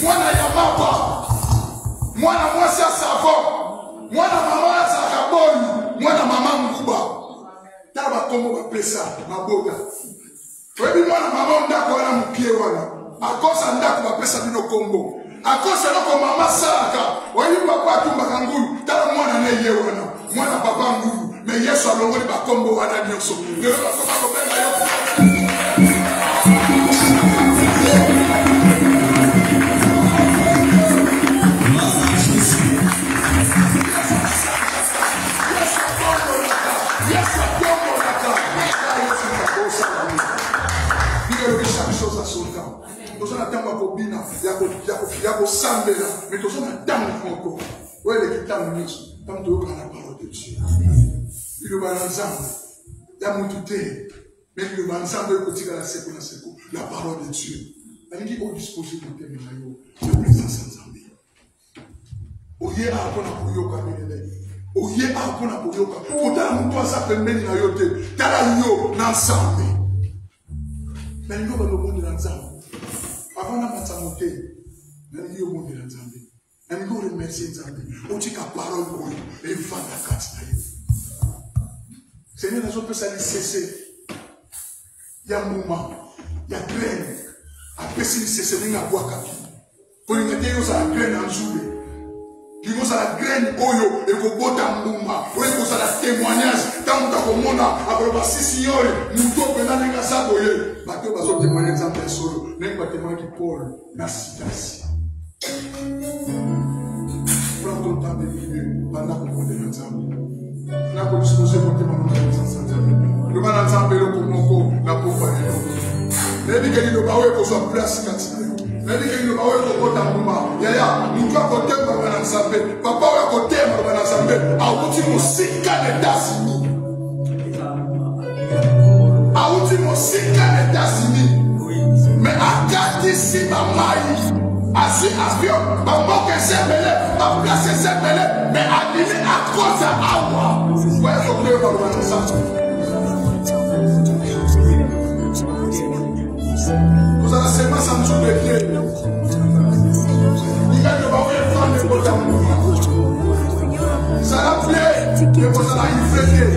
mwana ya mapa, mwana mwasi ya savo, mwana mama ya zakaboni, mwana mama nguba. Tala bakombo bapesa maboga. Webi mwana mama ndako wana mupie wana. Akosa ndako bapesa bino kombo. Akosa loko mama saka. Webi papa tumba kangulu. Tala mwana neye wana. Mwana papa ngulu. Me Yesu alongoli bakombo wana nyoso. Nyo bakoma kobenga yo. Chaque chose a son temps. Nous sommes dans la copine, il y a un sang là, mais nous sommes dans le temps. Oui, les qui t'ont mis, tant de la parole de Dieu. Il va ensemble. Il y a mon touté, mais il va ensemble côté la secours, la parole de Dieu. Elle dit au dispositif de tes maillots, la présence ensemble. Oye a kona kuyoka milele. Oye a kona kuyoka. Kutala mtu asa pembeni na yote. Tala yo na ensemble. Mais nous avons le monde de l'ensemble. Avant la maternité, nous avons le monde de l'ensemble. Nous avons remercié l'ensemble. On dit qu'à parole, et il va la carte. Seigneur, nous avons ça cesser. Il y a un moment, il y a graine. Après, si cesser, il y a un bois capi. Pour nous mettre la graine en joue. Il y a la graine oyo et ko bota mbuma oyo ko sala témoignage tant que komona akoloba sisignore muto pena nenga sa boye bato bazo témoigner exemple solo nenga témoigner qui Paul na Silas prends ton temps de vivre pendant que vous êtes ensemble na ko disposer pour témoigner ensemble le ban ensemble le komoko na ko fa ne dit que il doit avoir ko place katina. Mais il y a un côté d'Ambouma. Il y a un côté d'Ambouma. Papa a un côté d'Ambouma. A último 5 d'États-Unis. A último 5 d'États-Unis. Mais à 4 ici, maman, assis, avion, maman, que c'est belé, ma place c'est belé, mais annulé à cause d'Awa. Vous voyez ce que vous avez ça. Vous avez seulement ça nous oublier. Il y a de bons enfants de votre amour. Ça l'a plaît que vous allez y fêter.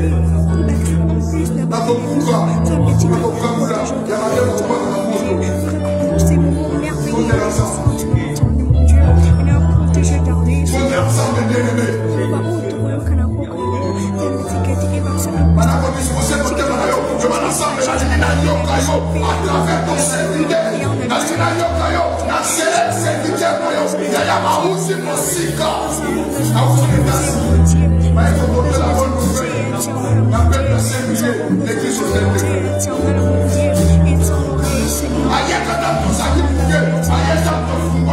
Dans ton pouvoir, dans ton camouloir, il y a la gueule au point de la moto. Vous êtes ensemble. Vous êtes ensemble, bien-aimés. Madame, vous êtes côté Manayo, je vais ensemble, je vais à travers ton serviteur, dans ce serviteur, il y a ma housse et mon sika. À vous les mais il faut porter la bonne nouvelle. L'appel de Saint-Michel, l'église au Saint-Michel. Aïe, quand on a tout ça qui vous dit, aïe, quand on vous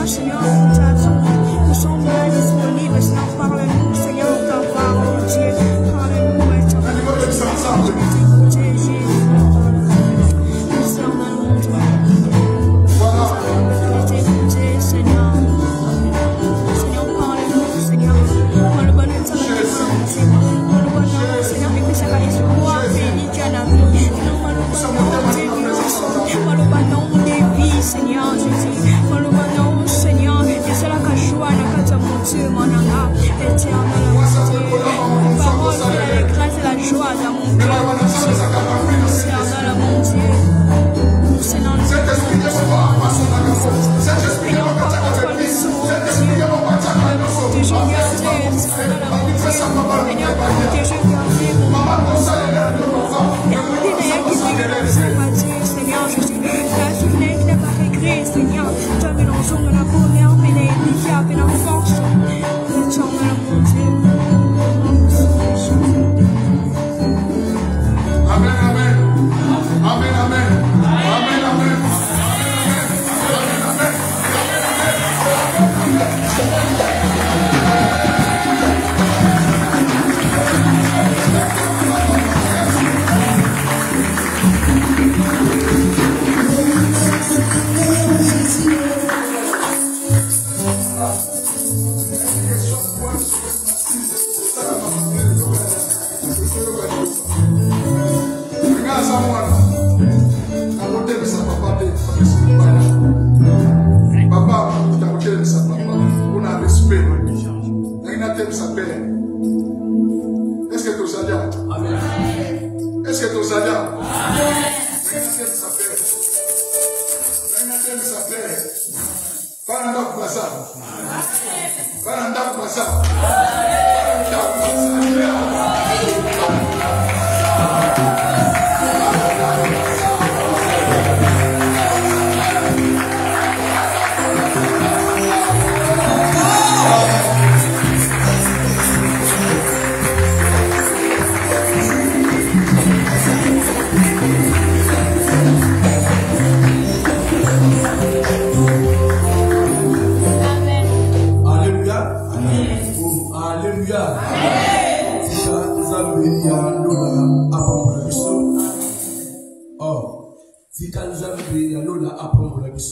Seigneur, nous sommes là disponibles, Seigneur, parle-nous, Seigneur, ta parole, Dieu, parle-nous, Parole, la grâce et la joie dans mon cœur. Jérusalem. Maintenant, ça fait. Paranda Kubaza. Paranda Kubaza.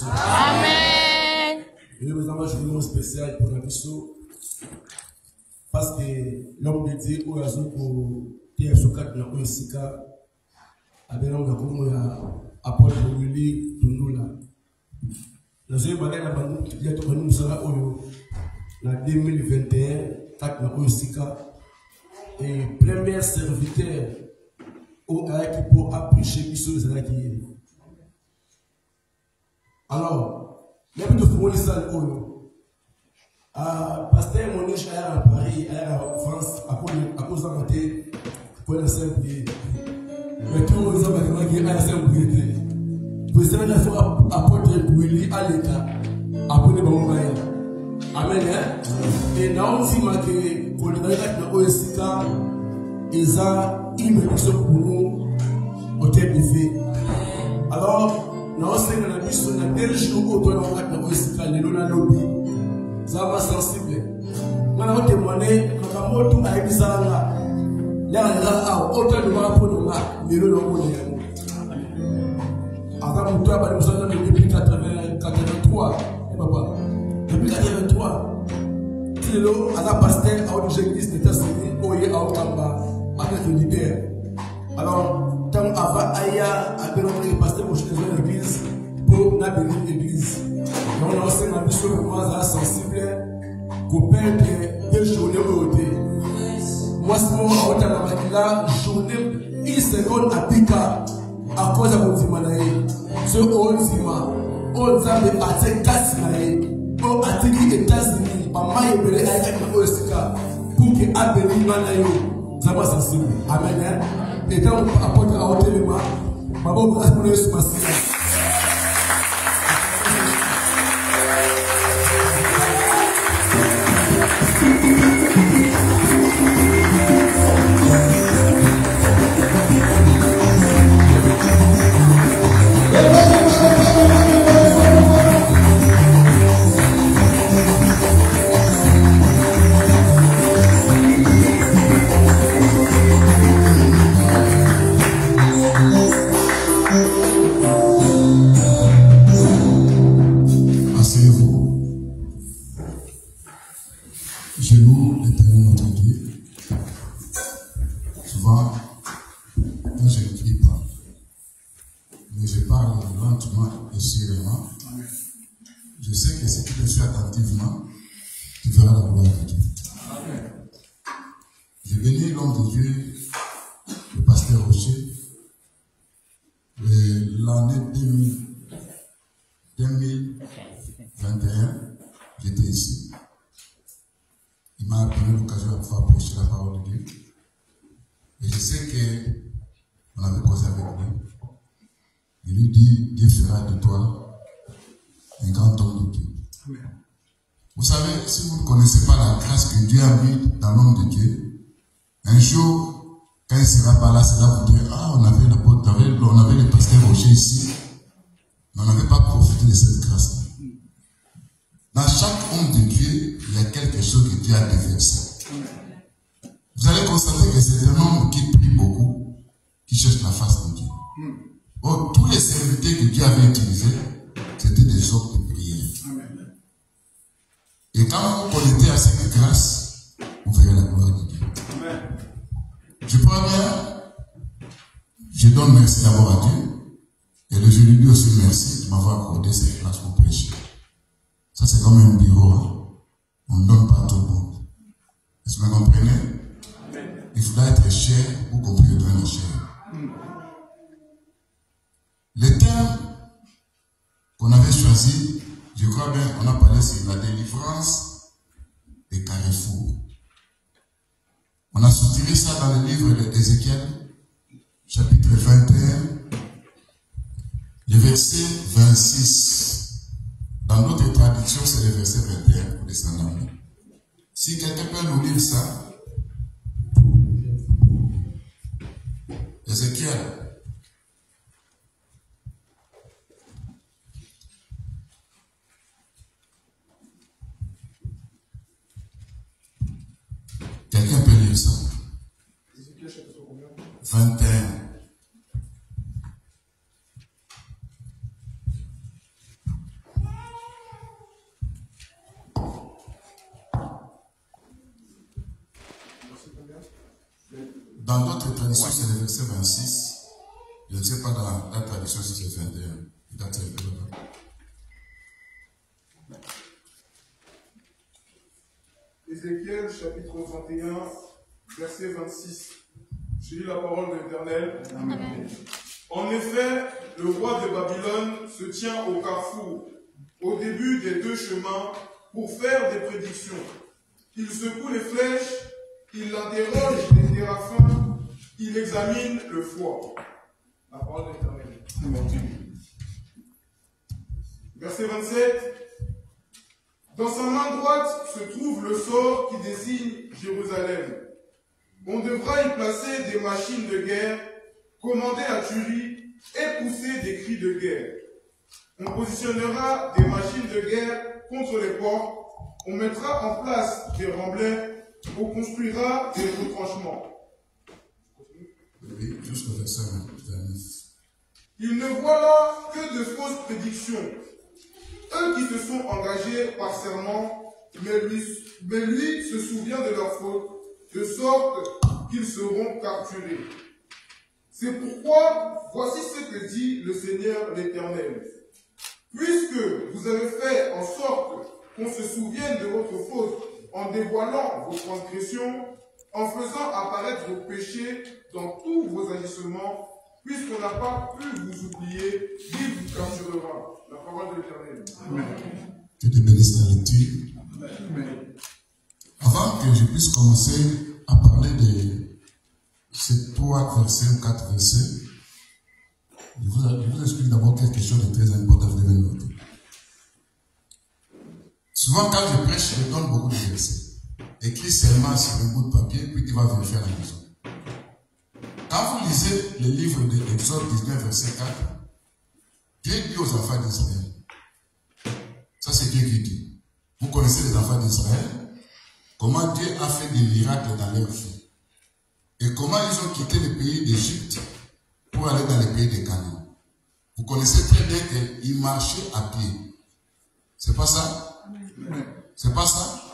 Amen. Et le président, je veux un spécial pour la mission. Parce que l'homme de Dieu, au raison pour Pierre Sokat, la Oesika, a bien l'homme de apporte le Willy Tundola. Nous avons parlé de la Bande Sara Oyo, en 2021, 4 la Oesika, et premier serviteur au Aïki pour approcher Bissou les Aïki. Alors, même de pour les salles, pasteur Moniche à Paris, à France, à cause d'un côté, pour la simple. Mais tout le monde qui est à la simple. Pour ça, il faut apporter Willy à l'État, après les bons moyens. Amen. Et nous, si que pour les gens qui ont OSK, ils ont une bénédiction pour nous, au terme de fait. Alors, nous sommes dans la mission de tel jour où nous avons le lobby. Ça va sensible. Nous avons témoigné, nous avons tout à Ebizanga. Là, autant de mal pour nous, mais nous avons avant nous avons depuis 83. Depuis 83, si l'eau a la pasteur à une église d'États-Unis, au Yé à Okamba, avec le leader. Alors, tant avant Aya, à notre pasteur pour choisir l'église, pour n'abîmer l'église. On a aussi une mission pour moi sensible, pour perdre des journées au côté. Moi, c'est moi, la journée, une seconde à Pika, à cause de mon dimanaï. Ce on a des attaques cassinaï, on a dit États-Unis, pas mal de belé avec le Osika, pour que Abeli Manayo, ça va sensible. Amen. Et quand on apporte à hauteur de moi, ma bonne grâce pour les sous-massifs. Vous savez, si vous ne connaissez pas la grâce que Dieu a mis dans l'homme de Dieu, un jour, quand il sera pas là, c'est là pour dire, ah, on avait le pasteur Roger ici, mais on n'avait pas profité de cette grâce. Dans chaque homme de Dieu, il y a quelque chose que Dieu a déversé. Vous allez constater que c'est un homme qui prie beaucoup, qui cherche la face de Dieu. Oh, tous les serviteurs que Dieu avait utilisés, c'était des hommes de prière. Et quand vous connectez à cette grâce, vous verrez la gloire de Dieu. Je prends bien, je donne merci d'abord à Dieu, et je lui dis aussi merci de m'avoir accordé cette place pour prêcher. Ça, c'est comme un bureau. Hein? On ne donne pas à tout le monde. Est-ce que vous comprenez? Il faudra être cher pour comprendre la chair. choisi, je crois bien, on a parlé sur la délivrance des carrefours. On a soutiré ça dans le livre d'Ézéchiel, chapitre 21, le verset 26. Dans notre traduction, c'est le verset 21 pour descendre. Si quelqu'un peut nous lire ça, Ézéchiel. Quelqu'un peut lire ça? Ézéchiel chapitre combien? 21. Dans d'autres traditions, c'est le verset 26. Je ne sais pas dans la tradition si c'est 21. Ézéchiel chapitre 21, verset 26. Je lis la parole de l'Éternel. Amen. En effet, le roi de Babylone se tient au carrefour, au début des deux chemins, pour faire des prédictions. Il secoue les flèches, il interroge les téraphins, il examine le foie. La parole de l'Éternel. Verset 27. Dans sa main droite se trouve le sort qui désigne Jérusalem. On devra y placer des machines de guerre, commander la tuerie et pousser des cris de guerre. On positionnera des machines de guerre contre les portes, on mettra en place des remblais, on construira des retranchements. Oui, jusqu'au verset 29. Il ne voit là que de fausses prédictions. Eux qui se sont engagés par serment, mais lui se souvient de leur faute, de sorte qu'ils seront capturés. C'est pourquoi, voici ce que dit le Seigneur l'Éternel. Puisque vous avez fait en sorte qu'on se souvienne de votre faute en dévoilant vos transgressions, en faisant apparaître vos péchés dans tous vos agissements, puisqu'on n'a pas pu vous oublier, il vous capturera. La parole de l'Éternel. Que Dieu bénisse la lecture. Avant que je puisse commencer à parler de ces 3 versets ou 4 versets, je vous explique d'abord quelque chose de très important, vous devez noter. Souvent, quand je prêche, je donne beaucoup de versets. Écrit seulement sur un bout de papier, puis tu vas vérifier à la maison. Quand vous lisez le livre de Exode 19, verset 4, Dieu dit aux enfants d'Israël, ça c'est Dieu qui dit. Vous connaissez les enfants d'Israël, comment Dieu a fait des miracles dans leur vie. Et comment ils ont quitté le pays d'Égypte pour aller dans le pays de Canaan. Vous connaissez très bien qu'ils marchaient à pied. C'est pas ça? C'est pas ça?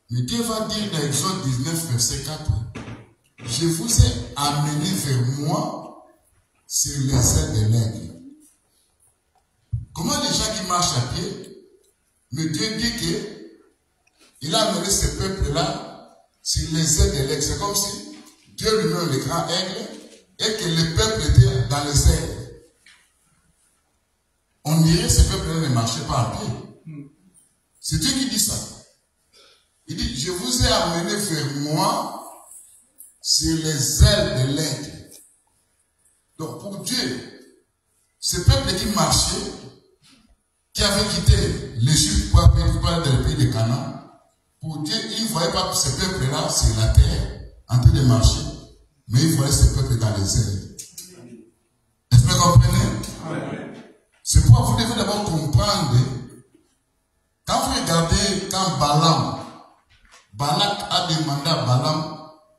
Mais Dieu va dire dans Exode 19, verset 4, je vous ai amené vers moi sur les ailes de l'aigle. Comment les gens qui marchent à pied, mais Dieu dit qu'il a amené ce peuple-là sur les ailes de l'aigle. C'est comme si Dieu lui-même le grand aigle et que le peuple était dans les ailes. On dirait que ce peuple-là ne marchait pas à pied. C'est Dieu qui dit ça. Il dit, je vous ai amené vers moi sur les ailes de l'aigle. Donc pour Dieu, ce peuple qui marchait, qui avait quitté l'Égypte pour aller dans le pays de Canaan, pour Dieu, il ne voyait pas ce peuple-là sur la terre, en train de marcher, mais il voyait ce peuple dans les airs. Est-ce que vous comprenez? C'est pourquoi vous devez d'abord comprendre, quand vous regardez, quand Balak a demandé à Balaam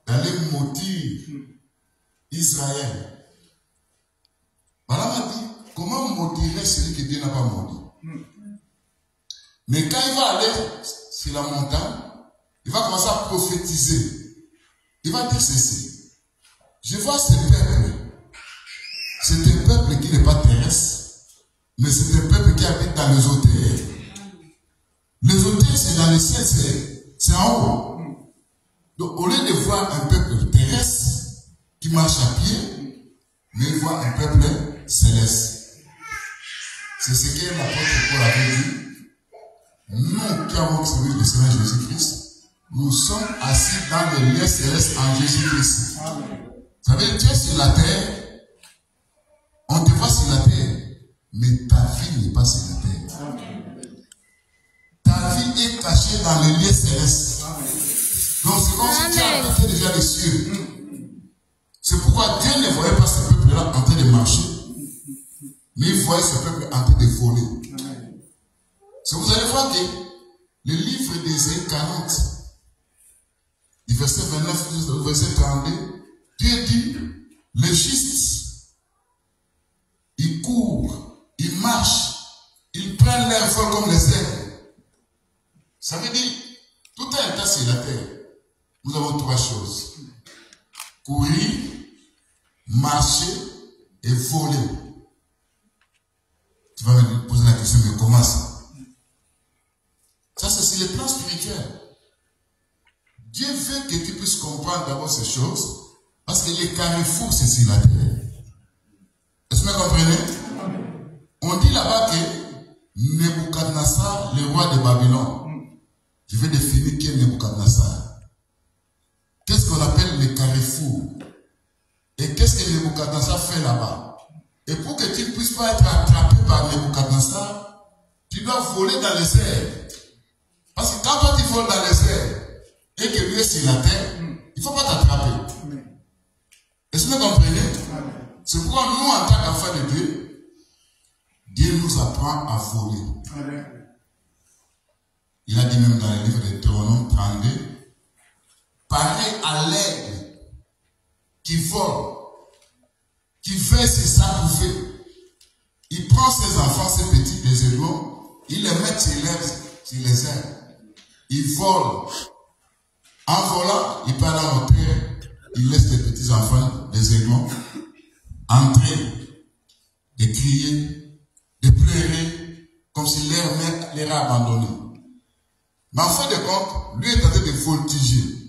d'aller maudire Israël. Balaam a dit, comment maudirait celui que Dieu n'a pas maudit? Mais quand il va aller sur la montagne, il va commencer à prophétiser. Il va dire ceci. Je vois ce peuple. C'est un peuple qui n'est pas terrestre, mais c'est un peuple qui habite dans les hauteurs. Les hauteurs, c'est dans le ciel, c'est en haut. Donc, au lieu de voir un peuple terrestre qui marche à pied, mais il voit un peuple céleste. C'est ce que l'apôtre Paul avait dit. Nous qui avons servi le Seigneur Jésus-Christ, nous sommes assis dans le lieu céleste en Jésus-Christ. Vous savez, tu es sur la terre, on te voit sur la terre, mais ta vie n'est pas sur la terre. Ta vie est cachée dans le lieu céleste. Donc c'est comme si tu as quitté déjà les cieux. C'est pourquoi Dieu ne voyait pas ce peuple-là en train de marcher, mais il voyait ce peuple en train de voler. C'est vous allez voir que le livre d'Ésaïe 40, du verset 29 au verset 32, Dieu dit, les justes, ils courent, ils marchent, ils prennent leur vol comme les ailes. Ça veut dire, tout un état sur la terre, nous avons trois choses. Courir, marcher et voler. Tu vas me poser la question, mais comment ça? Ça, c'est sur le plan spirituel. Dieu veut que tu puisses comprendre d'abord ces choses, parce que les carrefours, c'est sur la terre. Est-ce que vous comprenez? On dit là-bas que Nebuchadnezzar, le roi de Babylone, je vais définir qui est Nebuchadnezzar. Qu'est-ce qu'on appelle les carrefours? Et qu'est-ce que Nebuchadnezzar fait là-bas? Et pour que tu ne puisses pas être attrapé par Nebuchadnezzar, tu dois voler dans les airs. Parce que quand toi tu voles dans les airs et que lui est sur la terre, il ne faut pas t'attraper. Est-ce que vous comprenez? C'est pourquoi nous, en tant qu'enfants de Dieu, Dieu nous apprend à voler. Il a dit même dans le livre de Deutéronome 32, pareil à l'aigle qui vole, qui veut ses s'accouver. Il prend ses enfants, ses petits, des aiglons, il les met sur les airs. Il vole. En volant, il part dans l'autel, il laisse les petits enfants, les aiglons, entrer, de crier, de pleurer, comme si leur mère les a abandonnés. Mais en fin de compte, lui est en train de voltiger.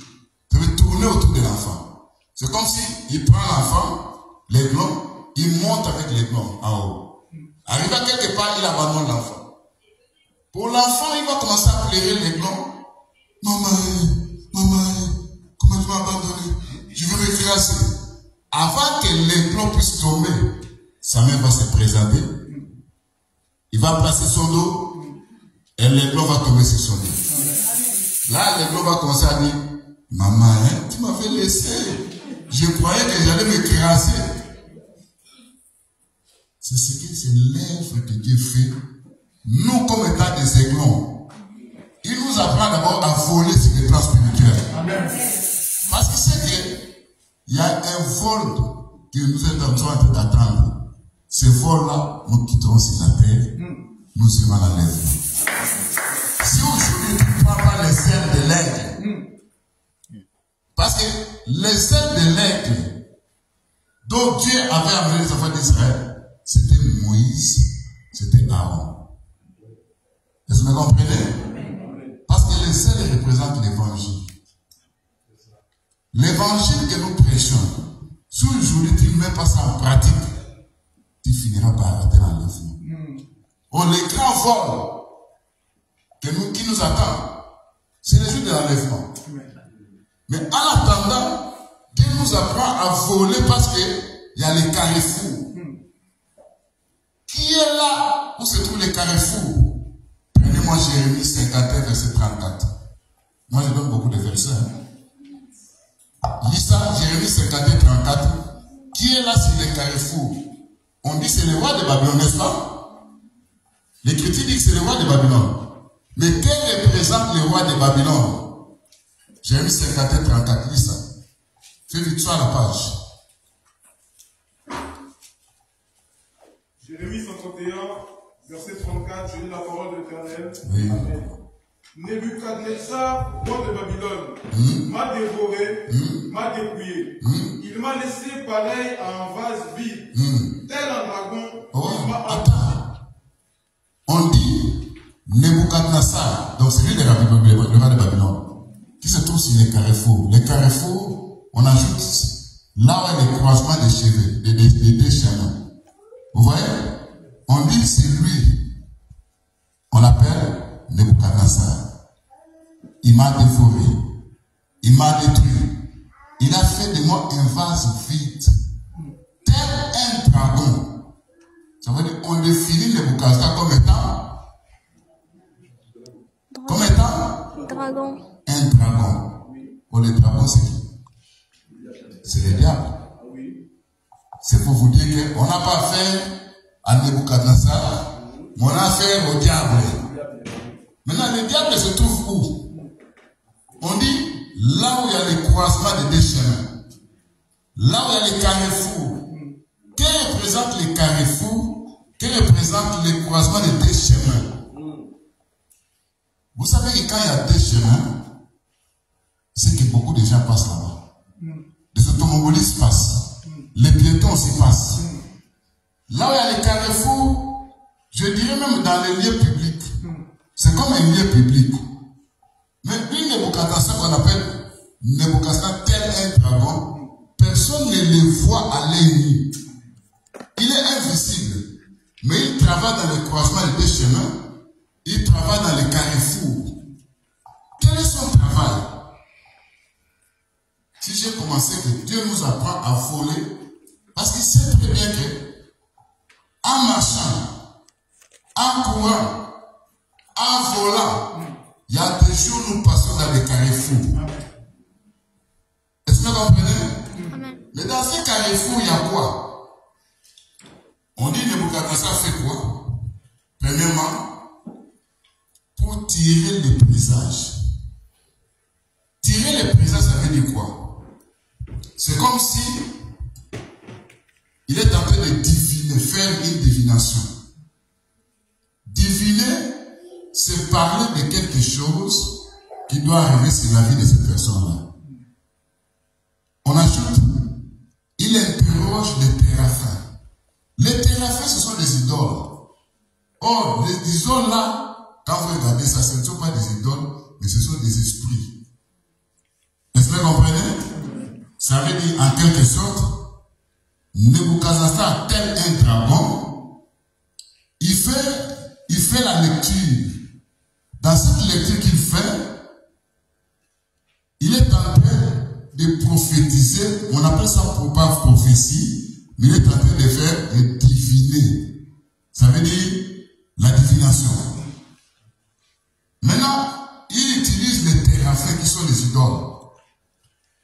Ça veut tourner autour de l'enfant. C'est comme si il prend l'enfant, l'aiglon, il monte avec l'aiglon en haut. Arrivé à quelque part, il abandonne l'enfant. Pour l'enfant, il va commencer à pleurer l'aiglon. Maman, comment tu m'as abandonné? Je veux m'écraser. Avant que l'aiglon puisse tomber, sa mère va se présenter. Il va placer son dos et l'aiglon va tomber sur son dos. Là, l'aiglon va commencer à dire, maman, tu m'avais laissé. Je croyais que j'allais m'écraser. C'est ce que c'est l'œuvre que Dieu fait. Nous, comme état des aiglons, il nous apprend d'abord à voler sur le plan spirituel. Amen. Parce que c'est qu'il y a un vol que nous sommes en train d'attendre. Ce vol-là, nous quitterons sur la terre, nous serons à l'œuvre. Si aujourd'hui tu ne prends pas les ailes de l'aigle, parce que les ailes de l'aigle dont Dieu avait amené les enfants d'Israël, c'était Moïse, c'était Aaron. Est-ce que vous comprenez? Parce que les ailes représentent l'évangile. L'évangile que nous prêchons, si aujourd'hui tu ne mets pas ça en pratique, tu finiras par arrêter l'enlèvement. Le grand vol qui nous attend, c'est le jour de l'enlèvement. Mais en attendant, Dieu nous apprend à voler parce qu'il y a les carrefours. Qui est là où se trouvent les carrefours? Prenez-moi Jérémie 51, verset 34. Moi, je donne beaucoup de versets. Lis ça, Jérémie 51, 34. Qui est là sur les carrefours? On dit c'est le roi de Babylone, n'est-ce pas? L'Écriture dit que c'est le roi de Babylone. Mais quel représente le roi de Babylone? Jérémie 51, 34. Lis ça. Fais vite sur la page. Jérémie 51, verset 34, je lis la parole de l'Éternel. Oui. Nebuchadnezzar, roi de Babylone, m'a dévoré, m'a dépouillé. Il m'a laissé pareil à un vase vide, tel un dragon. Attends. On dit Nebuchadnezzar, donc c'est lui le roi de Babylone, qui se trouve sur les carrefours. Les carrefours, on ajoute là où il y a les croisements des cheveux, des deux chemins. Vous voyez? On dit c'est lui m'a dévoré. Il m'a détruit. Il a fait de moi un vase vide. Tel un dragon. Ça veut dire qu'on définit Nebuchadnezzar comme étant Dragon. un dragon. Pour les dragons, c'est qui? C'est le diable. C'est pour vous dire qu'on n'a pas affaire à Nebuchadnezzar, mais on a affaire au diable. Maintenant, le diable se trouve où? On dit là où il y a les croisements des deux chemins. Là où il y a les carrefours. Que représentent les carrefours? Que représentent les croisements des deux chemins? Vous savez que quand il y a deux chemins, c'est que beaucoup de gens passent là-bas. Les automobilistes passent. Les piétons aussi passent. Là où il y a les carrefours, je dirais même dans les lieux publics. C'est comme un lieu public. Mais une Nebuchadnezzar qu'on appelle Nebuchadnezzar tel un dragon, personne ne le voit à l'œil nu. Il est invisible. Mais il travaille dans le croisement des deux chemins. Il travaille dans les carrefours. Quel est son travail? Si j'ai commencé que Dieu nous apprend à voler, parce qu'il sait très bien que en marchant, en courant, en volant, il y a des jours où nous passons dans les carrefours. Est-ce que vous comprenez? Amen. Mais dans ces carrefours, il y a quoi? On dit Nebuchadnezzar fait quoi? Premièrement, pour tirer le présage. Tirer le présage, ça veut dire quoi? C'est comme si il est en train de diviner, faire une divination. Diviner, c'est parler de quelque chose qui doit arriver sur la vie de cette personne-là. On ajoute, il interroge les téraphins. Les téraphins, ce sont des idoles. Or, les idoles-là, quand vous regardez ça, ce ne sont pas des idoles, mais ce sont des esprits. Est-ce que vous comprenez? Ça veut dire, en quelque sorte, Nebuchadnezzar, tel un dragon, il fait la lecture. Dans cette lecture qu'il fait, il est en train de prophétiser, on appelle ça pas prophétie, mais il est en train de faire et diviner. Ça veut dire la divination. Maintenant, il utilise les téraphins qui sont les idoles.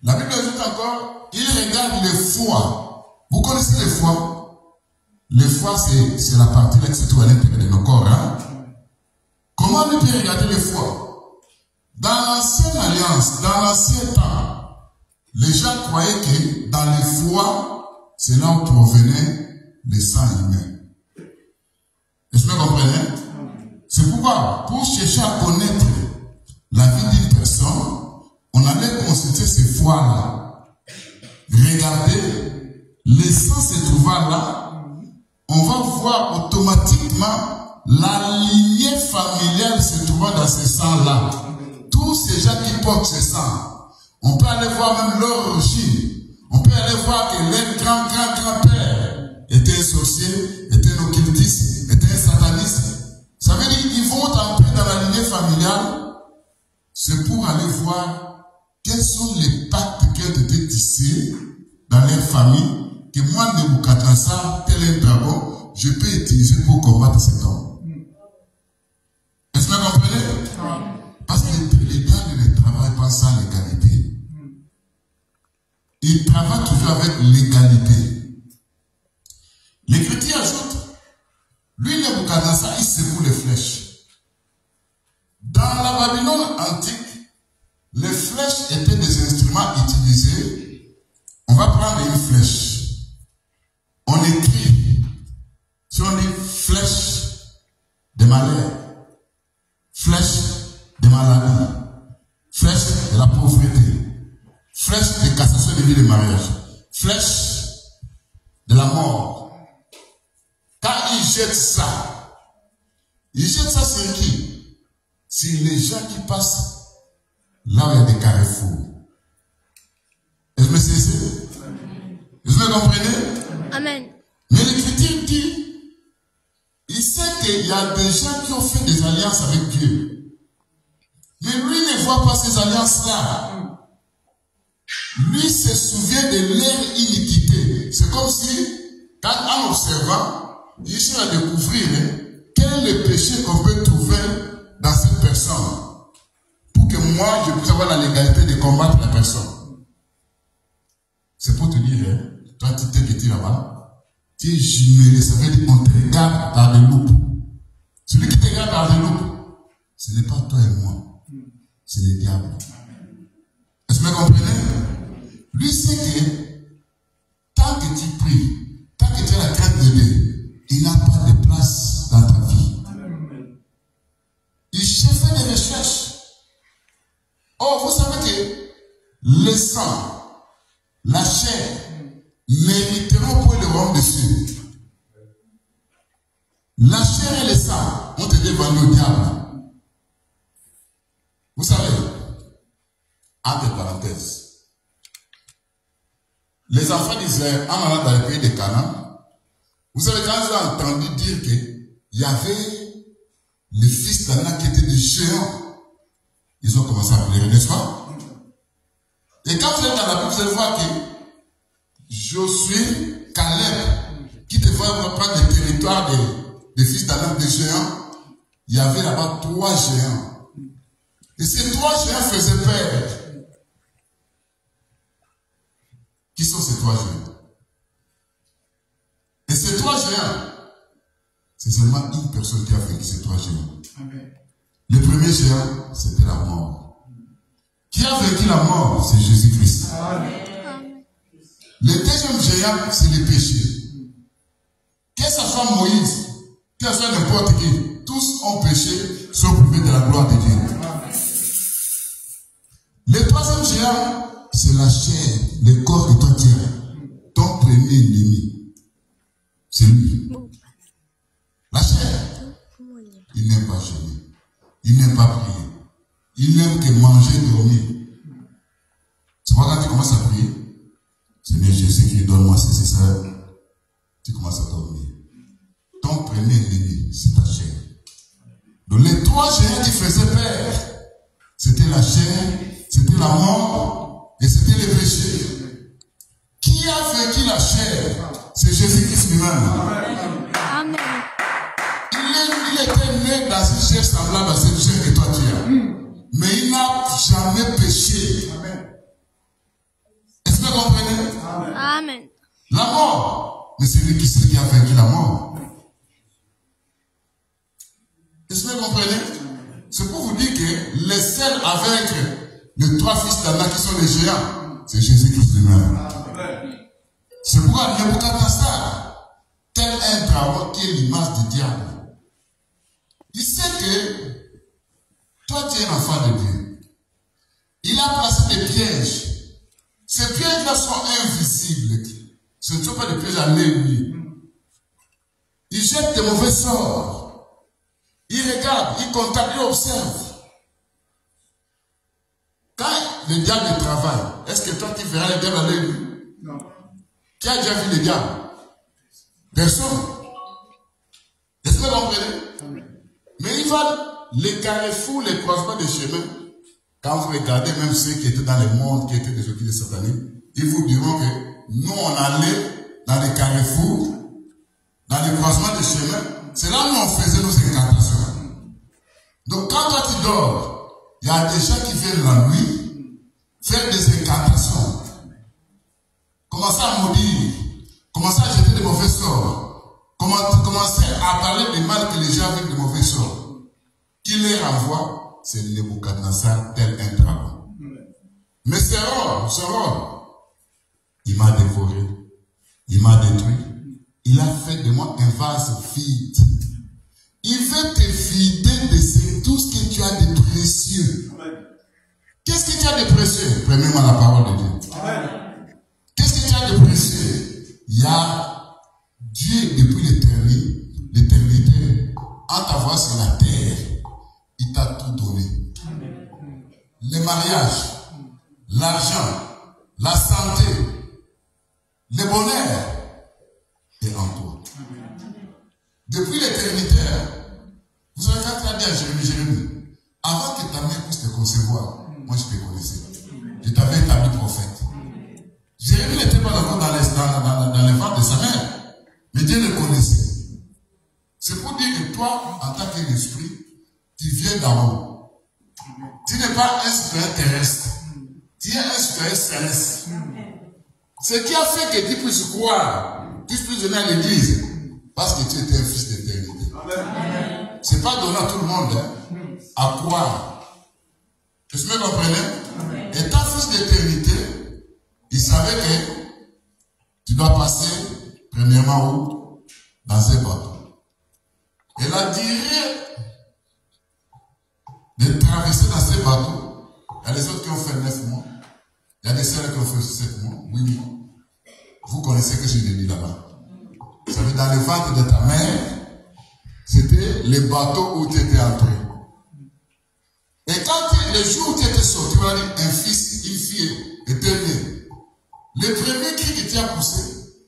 La Bible dit encore, il regarde les foies. Vous connaissez les foies? Les foies, c'est la partie là qui se trouve à l'intérieur de nos corps. Hein? Comment on peut regarder les foies? Dans l'ancienne alliance, dans l'ancien temps, les gens croyaient que dans les foies, c'est là où provenait le sang humain. Est-ce que vous comprenez? C'est pourquoi, pour chercher à connaître la vie d'une personne, on allait consulter ces foies-là. Regardez, le sang se trouvant là, on va voir automatiquement la lignée familiale se trouvant dans ce sang-là. Tous ces gens qui portent ce sang, on peut aller voir même leur origine. On peut aller voir que leur grand-grand-grand-père était un sorcier, était un occultiste, était un sataniste. Ça veut dire qu'ils vont entrer dans la lignée familiale. C'est pour aller voir quels sont les pactes qui ont été tissés dans leur famille, que moi, Nebuchadnezzar, tel un dragon, je peux utiliser pour combattre cet homme. Est-ce que vous comprenez? Parce que les diables ne travaillent pas sans l'égalité. Ils travaillent toujours avec l'égalité. L'Écriture ajoute, lui, Nebuchadnezzar, il secoue les flèches. Dans la Babylone antique, les flèches étaient des instruments utilisés. On va prendre une flèche. On écrit. Si on dit flèche de malheur, flèche de maladie, flèche de la pauvreté, flèche de cassation de vie de mariage, flèche de la mort. Quand ils jettent ça sur qui? C'est les gens qui passent là où il y a des carrefours. Est-ce que c'est ça? Est-ce que vous comprenez? Amen. Mais l'Écriture dit, il sait qu'il y a des gens qui ont fait des alliances avec Dieu. Mais lui ne voit pas ces alliances-là. Lui se souvient de leur iniquité. C'est comme si, en observant, il cherche à découvrir quel est le péché qu'on peut trouver dans cette personne. Pour que moi, je puisse avoir la légalité de combattre la personne. C'est pour te dire, toi, tu t'es petit là-bas, tu es jumelé, ça veut dire qu'on te regarde dans des loupes. Celui qui te regarde dans des loupes, ce n'est pas toi et moi, c'est le diable. Est-ce que vous comprenez? Lui sait que tant que tu pries, tant que tu as la crainte de Dieu, il n'a pas de place dans ta vie. Il cherche des recherches. Oh, vous savez que le sang, la chair, mériteront pour le royaume des cieux. La chair et le sang ont été vendus au diable. Vous savez, entre parenthèses, les enfants d'Israël, en allant dans le pays de Canaan, vous savez, quand ils ont entendu dire qu'il y avait les fils d'Anak qui étaient des géants, ils ont commencé à pleurer, n'est-ce pas? Et quand vous êtes dans la Bible, vous allez voir que Josué, Caleb, qui devaient reprendre le territoire des fils d'Anak, des géants, il y avait là-bas 3 géants. Et ces 3 géants faisaient peur. Qui sont ces 3 géants? Et ces 3 géants, c'est seulement une personne qui a vaincu ces 3 géants. Amen. Le premier géant, c'était la mort. Qui a vaincu la mort? C'est Jésus-Christ. Le deuxième géant, c'est le péché. Que ce soit Moïse, que ce soit n'importe qui, tous ont péché, sont privés de la gloire de Dieu. Le troisième géant, c'est la chair, le corps de toi tiens. Ton premier ennemi, c'est lui. La chair, il n'aime pas gêner. Il n'aime pas prier. Il n'aime que manger, dormir. C'est pourquoi quand tu commences à prier, Seigneur Jésus qui donne-moi ceci, ça, tu commences à dormir. Ton premier ennemi, c'est ta chair. Donc les 3 géants qui faisaient peur, c'était la chair, c'était la mort et c'était le péché. Qui a vaincu la chair? C'est Jésus-Christ lui-même. Amen. Il était né dans une chair semblable à cette chair que toi tu as. Mais il n'a jamais péché. Est-ce que vous comprenez? Amen. La mort. Mais c'est lui qui a vaincu la mort. Est-ce que vous comprenez? C'est pour vous dire que les seuls à vaincre les 3 fils d'Anna qui sont les géants, c'est Jésus-Christ lui-même. C'est pourquoi Nebuchadnezzar, tel un dragon qui est l'image du diable, il sait que toi tu es un enfant de Dieu. Il a placé des pièges. Ces pièges-là sont invisibles. Ce ne sont pas des pièges à l'œil. Il jette des mauvais sorts. Il regarde, il contacte, il observe. Quand le diable travaille, est-ce que toi tu verras le diable à l'œil? Non. Qui a déjà vu le diable? Personne. Est-ce que vous comprenez? Mais il va les carrefours, les croisements des chemins. Quand vous regardez même ceux qui étaient dans le monde, qui étaient des occultes sataniques, ils vous diront que nous on allait dans les carrefours, dans les croisements des chemins. C'est là où on faisait nos incantations. Donc quand toi tu dors, il y a des gens qui viennent la nuit faire des incantations. Commencer à maudire, commencer à jeter des mauvais sorts, commencer à parler des mal que les gens avec de mauvais sorts. Qui les renvoie? C'est Nebuchadnezzar tel un dragon. Mais c'est rare, il m'a dévoré, il m'a détruit, il a fait de moi un vase vide. Il veut te vider de tout ce que tu as de précieux. Qu'est-ce que tu as de précieux? Premièrement la parole de Dieu. Qu'est-ce que tu as de précieux? Il y a Dieu depuis l'éternité, en t'avoir sur la terre, il t'a tout donné. Les mariages, l'argent, la santé, le bonheur est en toi. Depuis l'éternité, vous savez quand il a dit à Jérémie, Avant que ta mère puisse te concevoir, moi je te connaissais. Je t'avais établi prophète. Jérémie n'était pas encore dans les ventres de sa mère, mais Dieu le connaissait. C'est pour dire que toi, en tant qu'esprit, tu viens d'en haut. Tu n'es pas un citoyen terrestre. Tu es un citoyen céleste. Ce qui a fait que tu puisses croire, tu puisses venir à l'église, parce que tu étais un fils d'éternité. Ce n'est pas donné à tout le monde à croire. Est-ce que vous comprenez? Étant fils d'éternité, il savait que tu dois passer premièrement où? Dans un bateau. Et la durée de traverser dans ce bateau, il y a des autres qui ont fait 9 mois, il y a des sœurs qui ont fait 7 mois, 8 mois. Vous connaissez que j'ai dit là-bas. Vous savez, dans le ventre de ta mère, c'était le bateau où tu étais entré. Et quand le jour où tu étais sorti, on a dit un fils, une fille était né. Le premier cri que tu as poussé,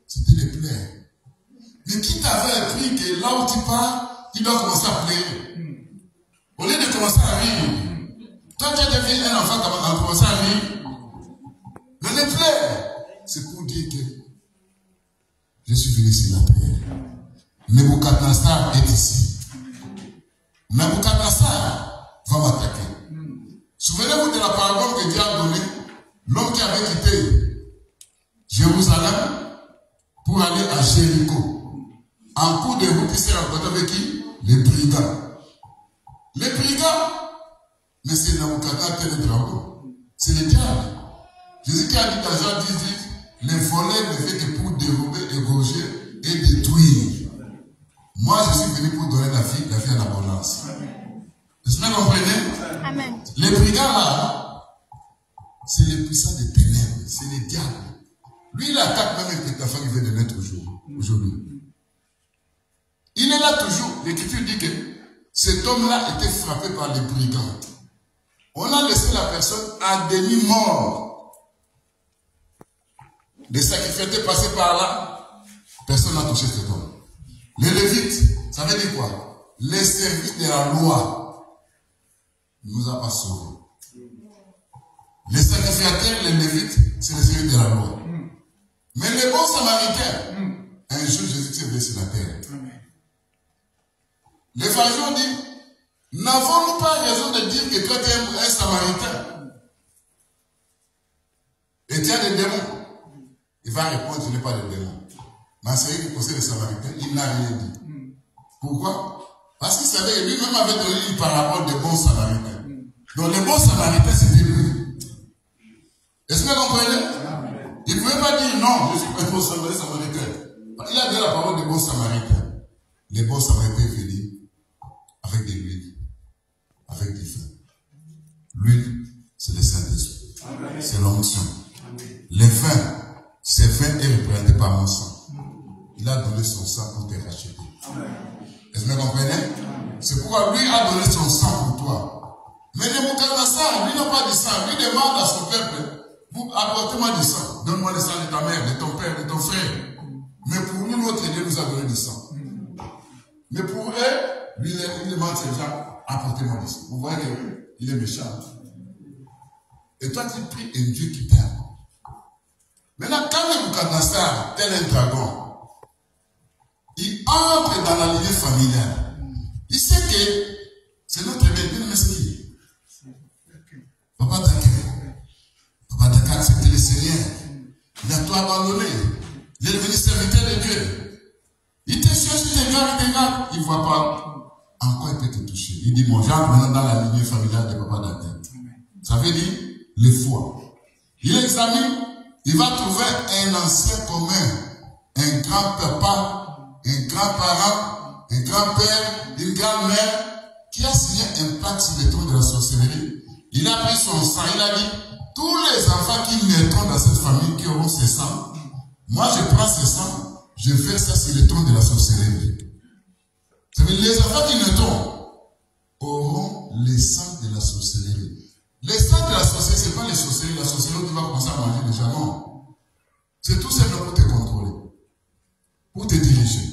c'était les pleurs. Mais qui t'avait appris que là où tu pars, tu dois commencer à pleurer. Au lieu de commencer à rire, toi tu as devenu un enfant qui va commencer à rire. Mais les pleurs, c'est pour dire que je suis venu sur la terre. Nebuchadnezzar est ici. Nebuchadnezzar va m'attaquer. Souvenez-vous de la parabole que Dieu a donnée, l'homme qui avait quitté Jérusalem pour aller à Jéricho. En cours de route, il s'est rencontré avec qui? Les brigands. Les brigands, mais c'est Nebuchadnezzar qui est le dragon. C'est le diable. Jésus qui a dit dans Jean 18, les voleurs ne fait que pour dérober, égorger et détruire. Moi, je suis venu pour donner la vie en abondance. Est-ce que vous comprenez? Amen. Les brigands là, c'est les puissants des ténèbres, c'est les diables. Lui, il attaque même avec ta femme qui vient de naître aujourd'hui. Il est là toujours. L'Écriture dit que cet homme-là était frappé par les brigands. On a laissé la personne à demi-mort. Les sacrifices étaient passés par là. Personne n'a touché cet homme. Les Lévites, ça veut dire quoi? Les services de la loi ne nous a pas sauvés. Les sacrificateurs, les Lévites, c'est les services de la loi. Mais les bons samaritains, un jour Jésus s'est venu sur la terre. Les pharisiens disent, n'avons-nous pas raison de dire que toi tu es un samaritain? Et tu as des démons. Il va répondre, je n'ai pas de démons. Mais celui qui possède les samaritains, il n'a rien dit. Pourquoi? Parce qu'il savait que lui-même avait donné une parabole de bons samaritains. Donc les bons samaritains, c'était lui. Est-ce que vous comprenez? Il ne pouvait pas dire non, je suis pas un bon samaritain. Il a donné la parole des bons samaritains. Les bons samaritains venus avec des huiles, avec du feu. L'huile, c'est le Saint-Esprit. C'est l'onction. Le vin, c'est vin est représenté par mon sang. Il a donné son sang pour te racheter. Est-ce que vous comprenez? C'est pourquoi lui a donné son sang pour toi. Mais Nebuchadnezzar, lui n'a pas de sang. Lui demande à son peuple, vous apportez-moi du sang. Donne-moi le sang de ta mère, de ton père, de ton frère. Mais pour nous, notre Dieu nous a donné du sang. Mais pour eux, lui, il demande à ces gens, apportez-moi du sang. Vous voyez qu'il est méchant. Et toi, tu pries un Dieu qui t'aime. Maintenant, quand Nebuchadnezzar, tel un dragon, il entre dans la lignée familiale. Il sait que c'est notre bien, mais c'est qui? Papa Dakar, c'était le Seigneur. Il a tout abandonné. Il est devenu serviteur de Dieu. Il te cherche, il te regarde, il ne voit pas. Encore il peut te toucher. Il dit, mon genre, maintenant dans la lignée familiale de Papa Dakar. Ça veut dire, le foie. Il examine, il va trouver un ancien commun, un grand-papa, un grand-parent, un grand-père, une grand-mère, qui a signé un pacte sur le trône de la sorcellerie. Il a pris son sang, il a dit, tous les enfants qui naîtront dans cette famille, qui auront ce sang, moi je prends ce sang, je verse ça sur le trône de la sorcellerie. Les enfants qui naîtront auront le sang de la sorcellerie. Le sang de la sorcellerie, ce n'est pas les sorcelleries, la sorcellerie qui va commencer à manger déjà, non. C'est tout simplement pour te contrôler, pour te diriger.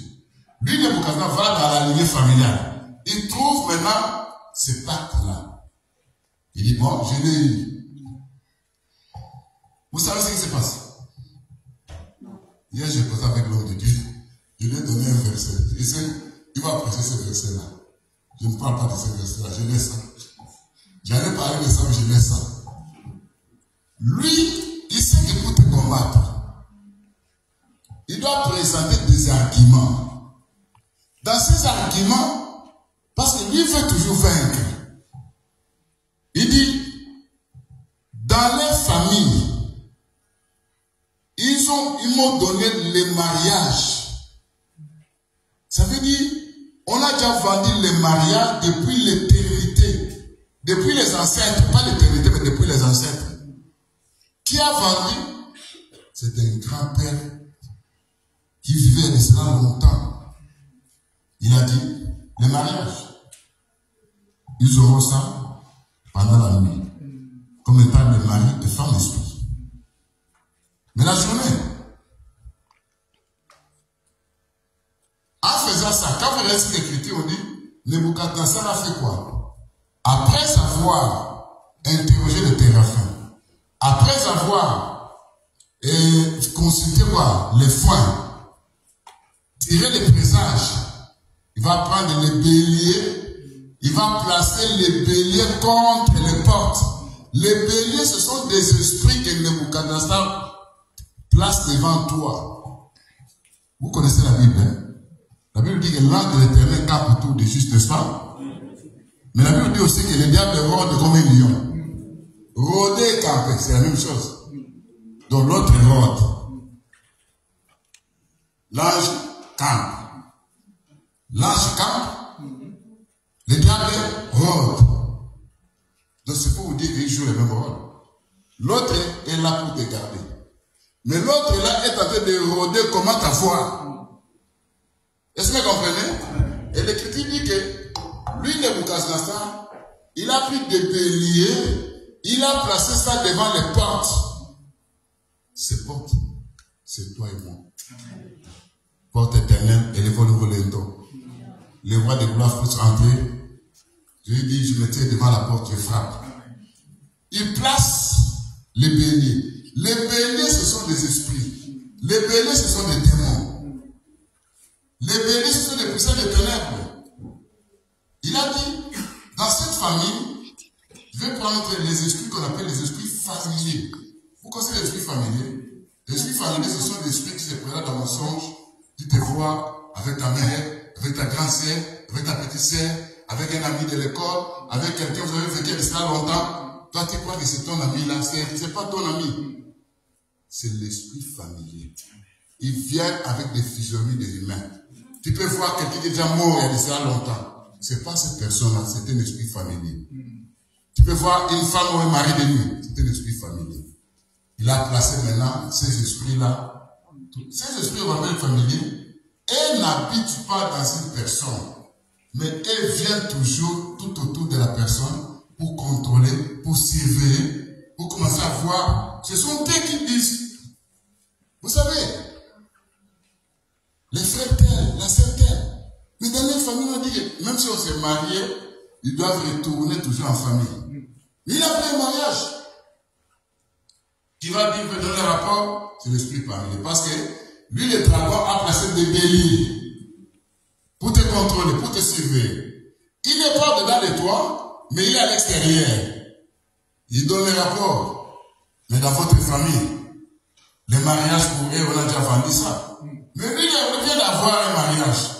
Lui, Nebuchadnezzar va dans la lignée familiale. Il trouve maintenant ce pacte-là. Il dit, bon, je l'ai eu. Vous savez ce qui se passe? Hier, j'ai posé avec l'homme de Dieu. Je lui ai donné un verset. Il sait, il va prêcher ce verset-là. Je ne parle pas de ce verset-là, je laisse ça. J'allais parler de ça, mais je laisse ça. Lui, il sait que pour te combattre, il doit présenter des arguments. Dans ces arguments, parce que lui veut toujours vaincre. Il dit, dans les familles, ils m'ont donné les mariages. Ça veut dire, on a déjà vendu les mariages depuis l'éternité. Depuis les ancêtres, pas l'éternité, mais depuis les ancêtres. Qui a vendu? C'est un grand-père qui vivait de cela longtemps. Il a dit, les mariages, ils auront ça pendant la nuit. Comme étant le mari et femme d'esprit. Mais la journée, en faisant ça, quand vous restez l'écriture, on dit, Nebuchadnezzar a fait quoi? Après avoir interrogé le Téraphim, après avoir consulté quoi? Les foins, tiré les présages, il va prendre les béliers, il va placer les béliers contre les portes. Les béliers, ce sont des esprits que Nebuchadnezzar place devant toi. Vous connaissez la Bible, hein? La Bible dit que l'ange de l'Éternel campe autour des justes, n'est-ce pas? Mais la Bible dit aussi que le diable rôde comme un lion. Rôder et camper, c'est la même chose. Donc l'autre rôde. L'ange campe. L'ange campe. Le diable rôde. Donc c'est pour vous dire qu'il joue le même rôle. L'autre est là pour te garder. Mais l'autre là est en train de rôder comment t'avoir. Est-ce que vous comprenez? Et l'Écriture dit que lui, Nebuchadnezzar, il a pris des béliers, il a placé ça devant les portes. Ces portes, c'est toi et moi. Porte éternelle, et les vols volontaires. Les rois de gloire puissent entrer. Je lui dis, je me tiens devant la porte, je frappe. Il place les béliers. Les béliers, ce sont des esprits. Les béliers, ce sont des démons. Les béliers, ce sont des puissants des ténèbres. Il a dit, dans cette famille, je vais prendre les esprits qu'on appelle les esprits familiers. Vous connaissez les esprits familiers? Les esprits familiers, ce sont des esprits qui se présentent dans mon songe, qui te voient avec ta mère, avec ta grande-sœur, avec ta petite-sœur, avec un ami de l'école, avec quelqu'un que vous avez vécu depuis longtemps. Toi, tu crois que c'est ton ami là, c'est pas ton ami. C'est l'esprit familier. Il vient avec des physionomies des humains. Tu peux voir quelqu'un qui est déjà mort il y a déjà longtemps. C'est pas cette personne-là, c'est un esprit familier. Tu peux voir une femme ou un mari de nuit, c'est un esprit familier. Il a placé maintenant ces esprits-là. Ces esprits, on appelle familiers, elles n'habitent pas dans une personne, mais elles viennent toujours tout autour de la personne pour contrôler, pour surveiller, pour commencer à voir. Ce sont eux qui disent. Vous savez, les frères tels, la sœur telle. Mais dans les familles, on dit que même si on s'est marié, ils doivent retourner toujours en famille. Il a fait un mariage. Qui va dire, donner le rapport, c'est l'esprit familier. Parce que lui, le dragon a placé des béliers pour te contrôler, pour te surveiller. Il n'est pas dedans de toi, mais il est à l'extérieur. Il donne le rapport. Mais dans votre famille, les mariages pour eux, on a déjà vendu ça. Mais lui, il vient d'avoir un mariage.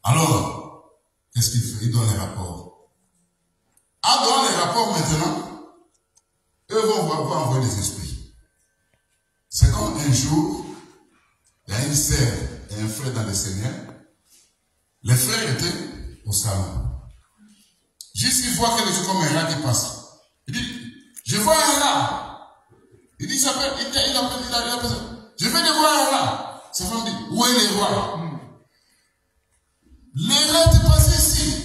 Alors, qu'est-ce qu'il fait? Il donne les rapports. En donnant les rapports maintenant, eux vont envoyer des esprits. C'est comme un jour, il y a une sœur et un frère dans le Seigneur. Les frères étaient au salon. Juste il voit quelque chose comme un rat qui passe. Il dit, je vois un rat. Il dit, il appelle ça. Je vais le voir un rat. Sa femme dit, où est le roi? Le rat est passé ici.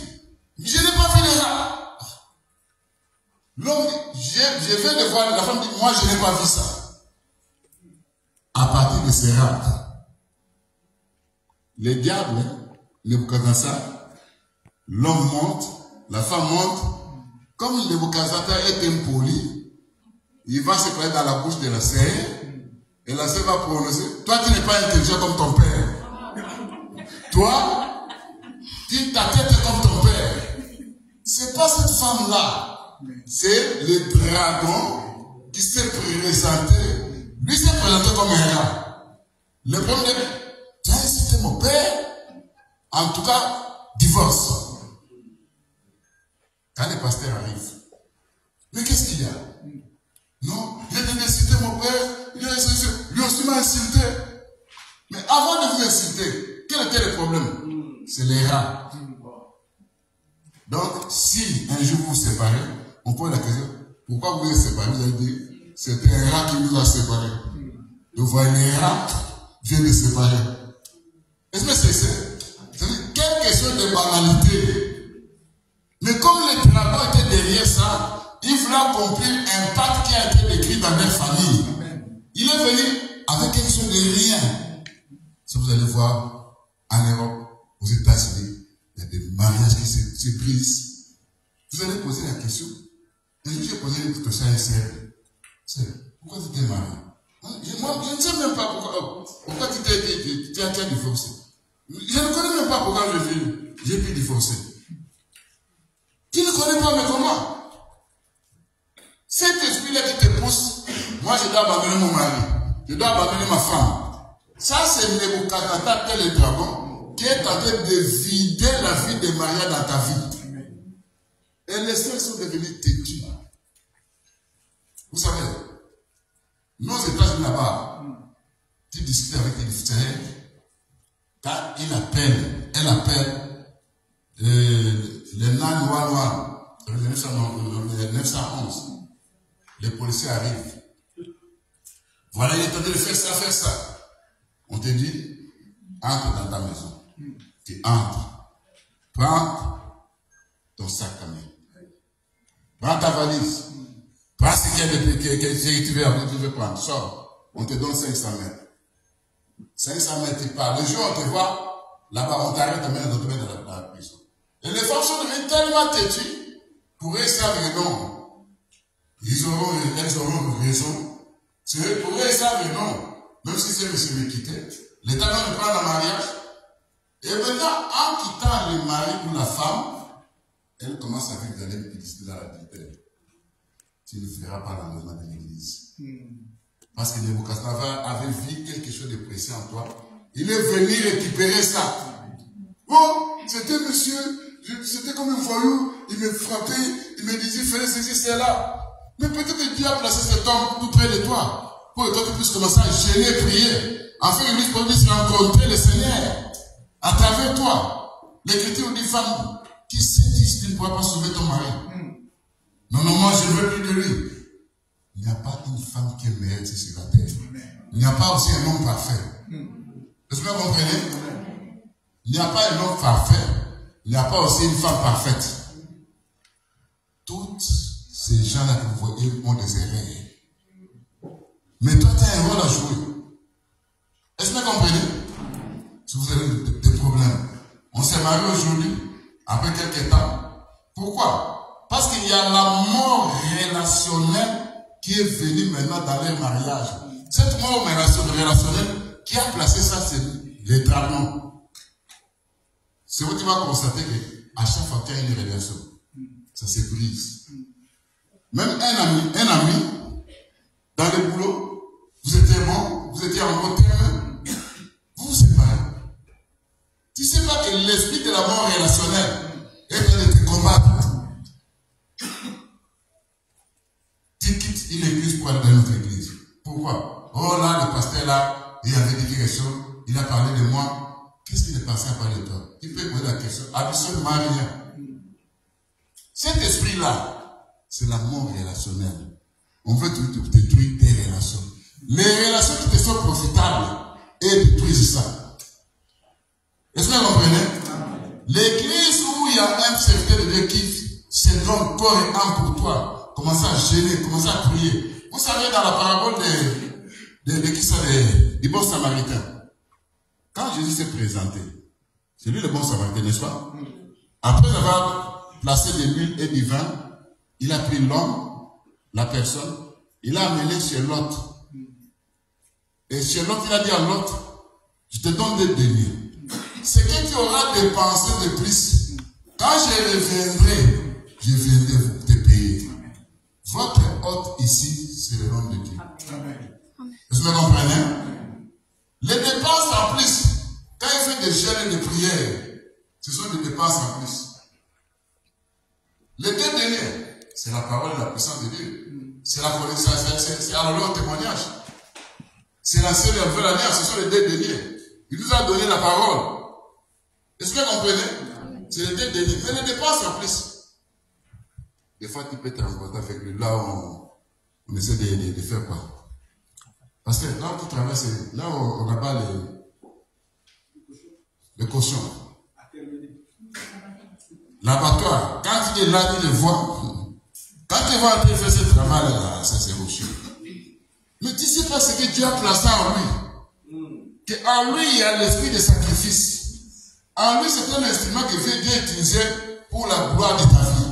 Je n'ai pas vu le rat. L'homme dit, je vais le voir. La femme dit, moi je n'ai pas vu ça. À partir de ces rats, le diable, Nebuchadnezzar, l'homme monte, la femme monte. Comme Nebuchadnezzar est impoli, il va se placer dans la bouche de la sœur, et la sœur va prononcer. Toi, tu n'es pas intelligent comme ton père. Toi, ta tête est comme ton père. C'est pas cette femme-là. C'est le dragon qui s'est présenté. Lui s'est présenté comme un rat. Le problème, tu as incité mon père. En tout cas, divorce. Quand les pasteurs arrivent, mais qu'est-ce qu'il y a? Non, il a incité mon père, lui aussi m'a insulté. Mais avant de vous insulter, quel était le problème? C'est les rats. Donc, si un jour vous vous séparez, on pose la question, pourquoi vous êtes séparés? Vous avez dit, c'était un rat qui nous a séparés. Donc, voilà, les rats viennent de séparer. Est-ce que c'est quelque chose de banalité? Mais comme les dragon étaient derrière ça, il voulait accomplir un pacte qui a été écrit dans leur famille. Il est venu avec quelque chose de rien. Si vous allez voir en Europe, aux États-Unis, il y a des mariages qui se brisent. Vous allez poser la question. Et j'ai posé une question à une sœur. Pourquoi tu t'es marié? Moi, je ne sais même pas pourquoi tu t'es divorcé. Je ne connais même pas pourquoi j'ai pu divorcer. Tu ne connais pas, mais comment? Cet esprit-là qui te pousse, moi je dois abandonner mon mari, je dois abandonner ma femme. Ça, c'est Nebuchadnezzar, tel le dragon, qui est en train de vider la vie de Maria dans ta vie. Et les sœurs sont devenues têtues. Vous savez, nos États-Unis là-bas, tu discutes avec les frères, quand elle appelle les 911, le 911, les policiers arrivent. Voilà, il est en train de faire ça. On te dit, entre dans ta maison. Tu entres. Prends ton sac à main. Prends ta valise. Prends ce que tu veux prendre. Sors. On te donne 500 mètres. 500 mètres, tu pars. Le jour où on te voit, là-bas, on t'arrête, on te met dans la prison. Et les femmes sont devenues tellement têtues, pour eux, ça savent non. Elles auront raison. Pour eux, ils savent non. Même si c'est monsieur me quittait, l'État va me prendre en mariage. Et maintenant, en quittant le mari ou la femme, elle commence à vivre dans l'impudicité, dans l'adultère. Tu ne feras pas l'engagement de l'église. Parce que Nebuchadnezzar avait vu quelque chose de précieux en toi. Il est venu récupérer ça. Oh, c'était monsieur, c'était comme un voyou, il me frappait, il me disait, fais ceci, cela. Mais peut-être que Dieu a placé cet homme tout près de toi. Pour que toi tu puisses commencer à gêner, prier. Afin que lui puisse rencontrer le Seigneur. À travers toi. L'Écriture dit, femme, qui sait si tu ne pourras pas sauver ton mari? Non, moi je ne veux plus de lui. Il n'y a pas une femme qui est meilleure sur la terre. Il n'y a pas aussi un homme parfait. Est-ce que vous comprenez? Il n'y a pas un homme parfait. Il n'y a pas aussi une femme parfaite. Toutes ces gens-là que vous voyez ont des erreurs. Mais toi, tu as un rôle à jouer. Est-ce que vous comprenez? Si vous avez des problèmes. On s'est marié aujourd'hui, après quelques temps. Pourquoi? Parce qu'il y a la mort relationnelle qui est venue maintenant dans les mariages. Cette mort relationnelle qui a placé ça, c'est les dragons. C'est où tu vas constater qu'à chaque fois qu'il y a une relation, ça se brise. Même un ami, dans le boulot, vous étiez bon, vous étiez en bon terme, vous vous séparez. Tu ne sais pas que l'esprit de la mort relationnelle est en train de te combattre. Tu quittes une église pour aller dans une autre église. Pourquoi? Oh là, le pasteur là, il avait dit quelque chose, il a parlé de moi. Qu'est-ce qu'il est passé à parler de toi? Tu peux poser la question. Absolument rien. Cet esprit-là, c'est la mort relationnelle. On veut détruire tes relations. Les relations qui te sont profitables, et détruisent ça. Est-ce que vous comprenez? L'église où il y a un serviteur de Dieu qui se donne corps et âme pour toi, commence à gêner, commence à prier. Vous savez, dans la parabole du bon samaritain, quand Jésus s'est présenté, c'est lui le bon samaritain, n'est-ce pas? Après avoir placé de l'huile et du vin, il a pris l'homme, la personne, il a amené chez l'autre. Et chez l'autre, il a dit à l'autre, je te donne des deniers. Ce que tu auras dépensé de plus, quand je reviendrai, je viendrai te payer. Votre hôte ici, c'est le nom de Dieu. Vous me comprenez? Les dépenses en plus, quand il fait des jeûnes et des prières, ce sont des dépenses en plus. Les deux deniers, c'est la parole et la puissance de Dieu. C'est la connaissance, c'est alors le témoignage. C'est la seule et la nouvelle alliance, ce sont les deux deniers. Il nous a donné la parole. Est-ce que vous comprenez? C'est les deux deniers. Mais les dépenses en plus. Des fois, tu peux te rencontrer avec lui. Là, on essaie de faire quoi? Parce que là où tu traverses, là où on abat les cochons. L'abattoir, quand il est là, il le voit. Quand tu vas entrer faire ce travail-là, ça c'est rocher. Mais tu ne sais pas ce que Dieu a placé en lui. En lui, il y a l'esprit de sacrifice. En lui, c'est un instrument que Dieu utilisait pour la gloire de ta vie.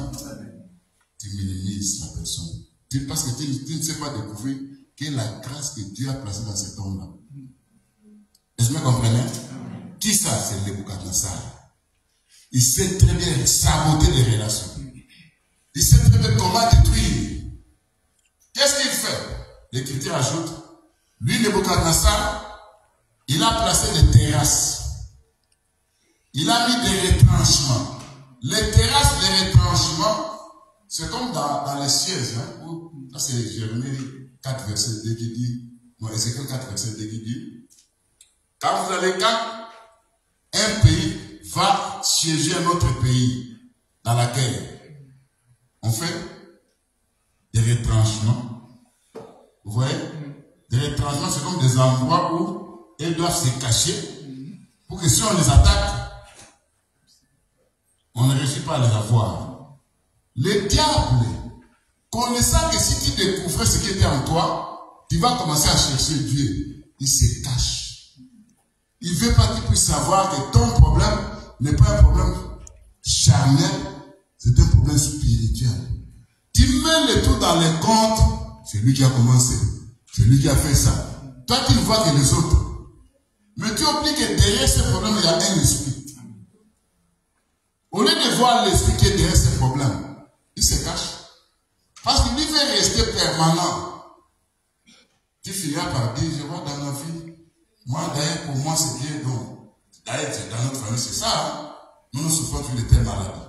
Tu minimises la personne. Parce que tu ne sais pas découvrir quelle est la grâce que Dieu a placée dans cet homme-là. Est-ce que vous comprenez? Qui ça? C'est Nebuchadnezzar. Il sait très bien saboter les relations. Il sait très bien comment détruire. Qu'est-ce qu'il fait? L'Écriture ajoute, lui, Nebuchadnezzar, il a placé des terrasses. Il a mis des retranchements. Les terrasses, les retranchements, c'est comme dans les sièges. Là, c'est Jérémie 4, verset 2 qui dit, non, Ézéchiel 4, verset 2 qui dit, quand un pays va siéger un autre pays dans laquelle on fait des retranchements. Vous voyez? Des retranchements, c'est comme des endroits où ils doivent se cacher pour que si on les attaque, on ne réussit pas à les avoir. Le diable, connaissant que si tu découvrais ce qui était en toi, tu vas commencer à chercher Dieu. Il se cache. Il ne veut pas que tu puisses savoir que ton problème n'est pas un problème charnel, c'est un problème spirituel. Tu mets le tout dans les comptes, c'est lui qui a commencé, c'est lui qui a fait ça. Toi, tu ne vois que les autres. Mais tu oublies que derrière ce problème, il y a un esprit. Au lieu de voir l'esprit qui est derrière ce problème, il se cache. Parce qu'il veut rester permanent. Tu finiras par dire, je vois dans ma vie, moi d'ailleurs, pour moi, c'est bien donc. D'ailleurs, dans notre famille, c'est ça. Hein? Nous souffrons de telle maladie.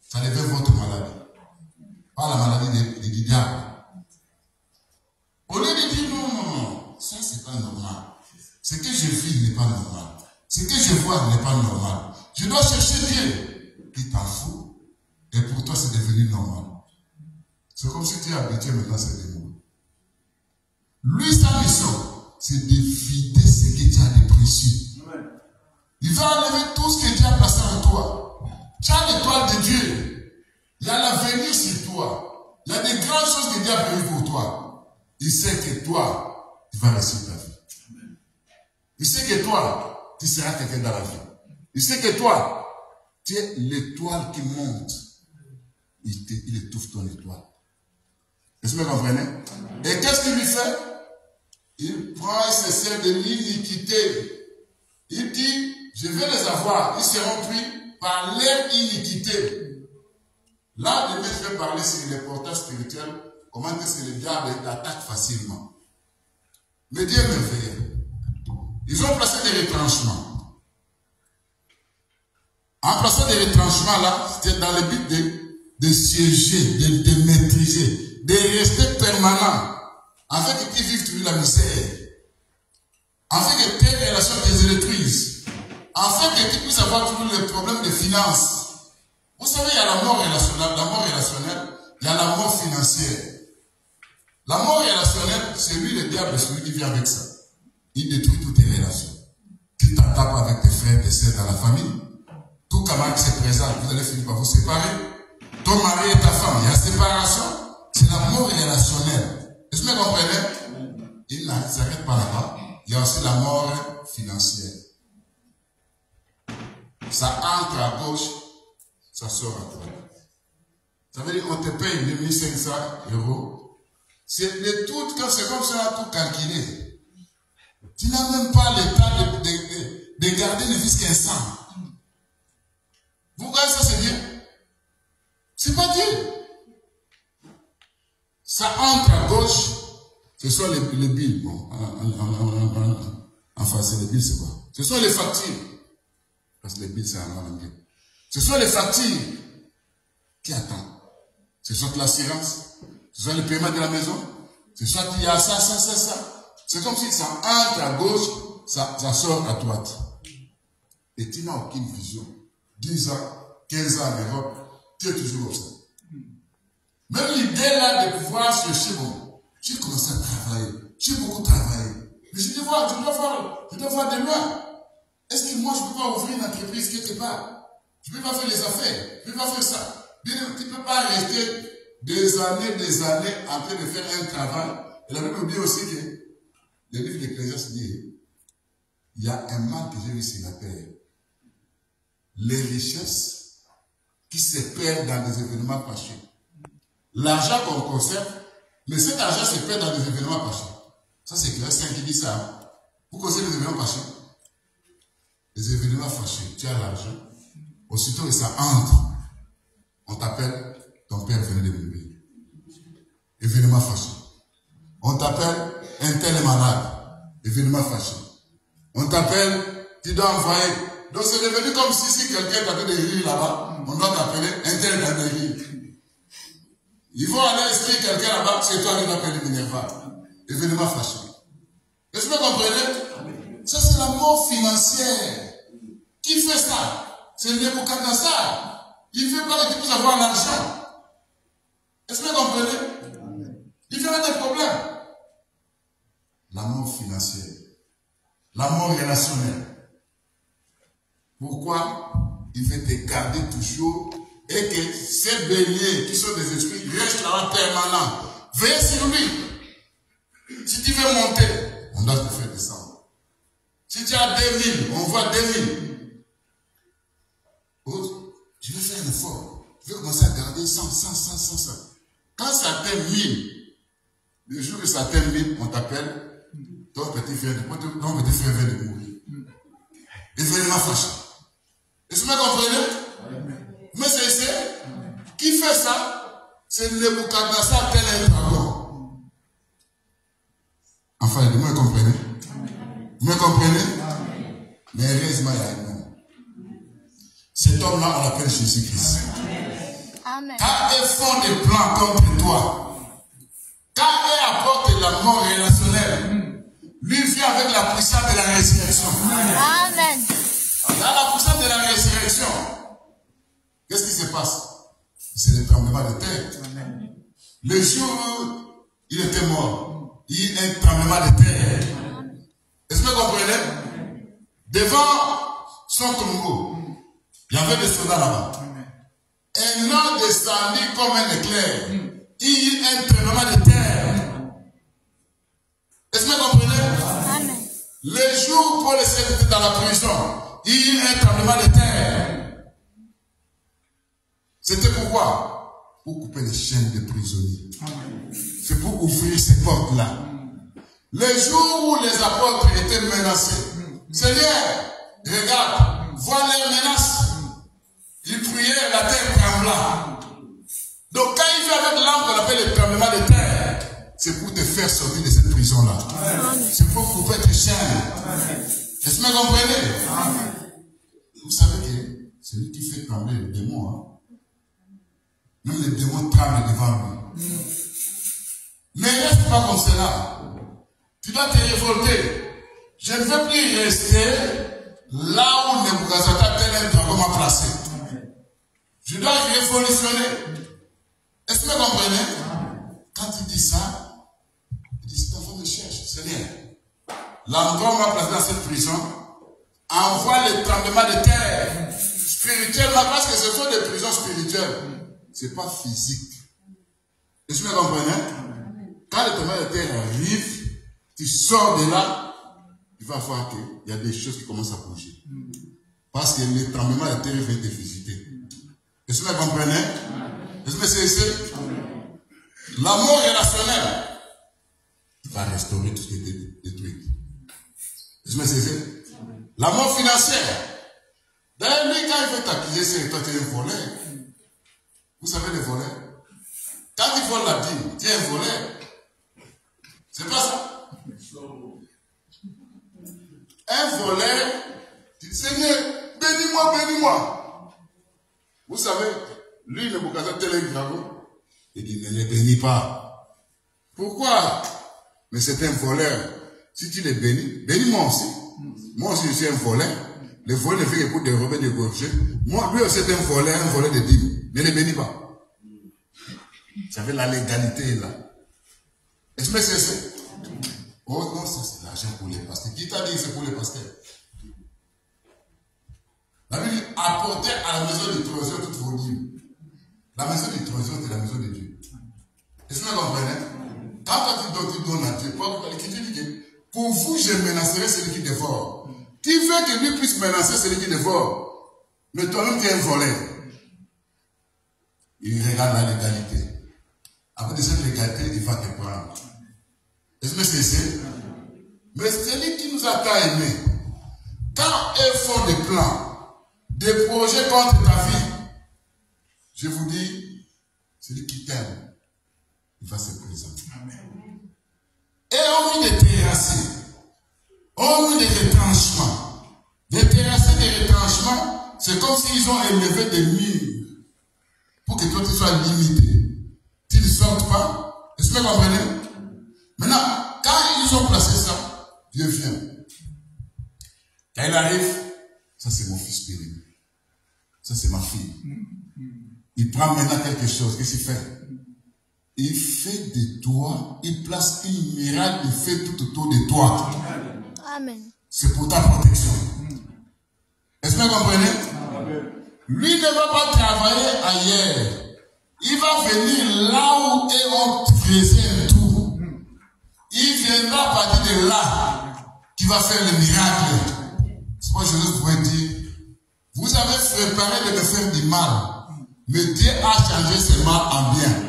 Ça devient votre maladie. Pas la maladie du diable. Au lieu de dire non, ça c'est pas normal. Ce que je vis n'est pas normal. Ce que je vois n'est pas normal. Je dois chercher Dieu. Il t'en fout. Et pour toi, c'est devenu normal. C'est comme si tu es habitué maintenant à ces démons. Lui, sa mission, c'est de vider ce que tu as de précieux. Il va enlever tout ce que Dieu a placé en toi. Tu as l'étoile de Dieu. Il y a l'avenir sur toi. Il y a des grandes choses que Dieu a prévues pour toi. Il sait que toi, tu vas réussir ta vie. Il sait que toi, tu seras quelqu'un dans la vie. Il sait que toi, tu es l'étoile qui monte. Il étouffe ton étoile. Est-ce que vous comprenez? Et qu'est-ce qu'il lui fait? Il prend et se sert de l'iniquité. Il dit, je vais les avoir. Ils seront pris par leur iniquité. Là, je vais parler sur les portails spirituels. Comment est-ce que le diable attaque facilement? Mais Dieu me fait. Ils ont placé des retranchements. En plaçant des retranchements là, c'était dans le but de siéger, de maîtriser, de rester permanent, afin que tu vives toujours la misère, afin que tes relations te détruisent, afin que tu puisses avoir toujours les problèmes de finances. Vous savez, il y a la mort relationnelle, il y a la mort financière. La mort relationnelle, c'est lui le diable, c'est lui qui vient avec ça. Il détruit toutes tes relations. Tu t'attapes avec tes frères, tes sœurs dans la famille. Tout camarade qui se présente, vous allez finir par vous séparer. Ton mari et ta femme, il y a séparation. C'est la mort relationnelle. Est-ce que vous comprenez? Il ne s'arrête pas là-bas. Il y a aussi la mort financière. Ça entre à gauche, ça sort à droite. Ça veut dire qu'on te paye 2500 €. C'est le tout, quand c'est comme ça, tout calculé. Tu n'as même pas le temps de garder ne fût qu'un sang. Vous voyez ça, c'est bien? C'est pas Dieu. Ça entre à gauche, ce sont les billes. Bon, en français, les billes, c'est quoi? Ce sont les factures. Parce que les billes, c'est en anglais. Ce sont les factures qui attendent. Ce soit l'assurance, ce soit le paiement de la maison, ce soit il y a ça. C'est comme si ça entre à gauche, ça sort à droite. Et tu n'as aucune vision. 10 ans, 15 ans en Europe, tu es toujours comme ça. Même l'idée là de pouvoir chercher, bon, j'ai commencé à travailler, j'ai beaucoup travaillé. Mais je dois voir de loin. Est-ce que moi je peux pas ouvrir une entreprise quelque part? Je peux pas faire les affaires, je peux pas faire ça. Tu ne peux pas rester des années en train de faire un travail. Et la Bible dit aussi que le livre d'Ecclésiaste dit, il y a un mal que j'ai vu sur la terre. Les richesses qui se perdent dans des événements fâcheux. L'argent qu'on conserve, mais cet argent se perd dans des événements fâcheux. Ça c'est Ecclésiaste qui dit ça. Vous connaissez les événements fâcheux? Les événements fâcheux, tu as l'argent, aussitôt que ça entre, on t'appelle, ton père venait de mourir. Événement fâcheux. On t'appelle, un tel est malade. Événement fâcheux. On t'appelle, tu dois envoyer. Donc c'est devenu comme si quelqu'un t'avait des rires là-bas, on doit t'appeler, un tel est dans des rires. Ils vont aller inscrire quelqu'un là-bas, c'est toi qui l'appelles Minerva. Événement fâcheux. Est-ce que vous comprenez? Ça c'est la mort financière. Qui fait ça? C'est le Nebuchadnezzar. Il ne veut pas que tu puisses avoir l'argent. Est-ce que vous comprenez? Il fait des problèmes. La mort financière. La mort relationnelle. Pourquoi? Il veut te garder toujours et que ces béliers qui sont des esprits restent là-bas permanents. Veillez sur lui. Si tu veux monter, on doit te faire descendre. Si tu as 2000, on voit 2000. Je vais faire un effort. Je vais commencer à garder 100. Quand ça atteint 1000, le jour que ça atteint 1000, on t'appelle, ton petit frère vient de mourir. Événement fâché. Est-ce que vous comprenez? Mais c'est qui fait ça? C'est le Nebuchadnezzar tel un dragon. Enfin, vous me comprenez? Vous me comprenez? Mais heureusement, il y a un nom. Cet homme-là, on l'appelle Jésus-Christ. Amen. Quand ils font des plans contre toi, quand ils apportent la mort relationnelle, lui vient avec la puissance de la résurrection. Amen. Dans la puissance de la résurrection, qu'est-ce qui se passe? C'est le tremblement de terre. Le jour où il était mort, il y a eu un tremblement de terre. Est-ce que vous comprenez? Devant son tombeau, il y avait des soldats là-bas. Un homme descendit comme un éclair. Il y a eu un tremblement de terre. Est-ce que vous comprenez? Amen. Le jour où Paul était dans la prison, il y a eu un tremblement de terre. C'était pourquoi? Pour couper les chaînes des prisonniers. C'est pour ouvrir ces portes-là. Le jour où les apôtres étaient menacés, Seigneur, regarde, vois les menaces. Ils priaient, la terre trembla. Donc quand il vient avec l'âme qu'on appelle le tremblement de terre, c'est pour te faire sortir de cette prison-là. C'est pour couper tes chaînes. Est-ce que vous comprenez? Vous savez que c'est lui qui fait trembler les démons. Hein? Même les démons tremblent devant lui. Mais ne reste pas comme cela. Tu dois te révolter. Je ne veux plus rester là où Nebuchadnezzar tel un dragon m'a placé. Je dois révolutionner. Est-ce que vous comprenez? Quand il dit ça, il dit cet enfant me cherche. Seigneur, l'endroit où m'a placé dans cette prison, envoie le tremblement de terre spirituellement, parce que ce sont des prisons spirituelles. Ce n'est pas physique. Est-ce que vous comprenez? Quand le tremblement de terre arrive, tu sors de là, tu vas voir qu'il y a des choses qui commencent à bouger. Parce que le tremblement de terre vient te visiter. Est-ce que vous comprenez? Est-ce que c'est l'amour relationnel va restaurer tout ce qui est détruit. Est-ce que c'est l'amour financier. D'ailleurs, lui, quand il veut t'accuser, c'est toi, tu es un voleur. Vous savez les voleurs? Quand il vole la dîme, tu es un voleur. C'est pas ça? Un voleur, tu dis, Seigneur, bénis-moi, bénis-moi. Vous savez, lui, le Boukhara, tel est grave. Il dit, ne les bénis pas. Pourquoi? Mais c'est un voleur. Si tu les bénis, bénis-moi aussi. Moi aussi, je suis un voleur. Le voleur ne fait que pour dérober, dégorger. Moi, lui aussi, c'est un voleur de dîmes. Ne les bénis pas. Vous savez, la légalité est là. Est-ce que c'est? Oh non, ça c'est l'argent pour les pasteurs. Qui t'a dit que c'est pour les pasteurs? La Bible dit, apportez à la maison du trésor toutes vos dîmes. La maison du trésor, c'est la maison de Dieu. Est-ce que vous comprenez? Quand tu donnes à Dieu, l'Écriture dit que pour vous, je menacerai celui qui dévore. Qui veut que lui puisse menacer celui qui dévore? Mais toi-même, tu es un voleur. Il regarde la légalité. Après de cette légalité, il va te prendre. Est-ce que c'est ça? Mais celui qui nous a tant aimés, quand ils font des plans, des projets contre ta vie, je vous dis, celui qui t'aime, il va se présenter. Et on met des terrasses, on met des retranchements. Des terrasses, des retranchements, c'est comme s'ils ont élevé des murs pour que toi tu sois limité. Tu ne sortes pas. Est-ce que vous comprenez? Maintenant, quand ils ont placé ça, Dieu vient. Quand il arrive, ça c'est mon fils périmé. Ça c'est ma fille. Il prend maintenant quelque chose. Qu'est-ce qu'il fait? Il fait de toi, il place une miracle, il fait tout autour de toi. Amen. C'est pour ta protection. Est-ce que vous comprenez? Lui ne va pas travailler ailleurs. Il va venir là où on faisait un tour. Il viendra à partir de là qui va faire le miracle. C'est pourquoi Jésus pouvait dire, vous avez préparé de me faire du mal, mais Dieu a changé ce mal en bien.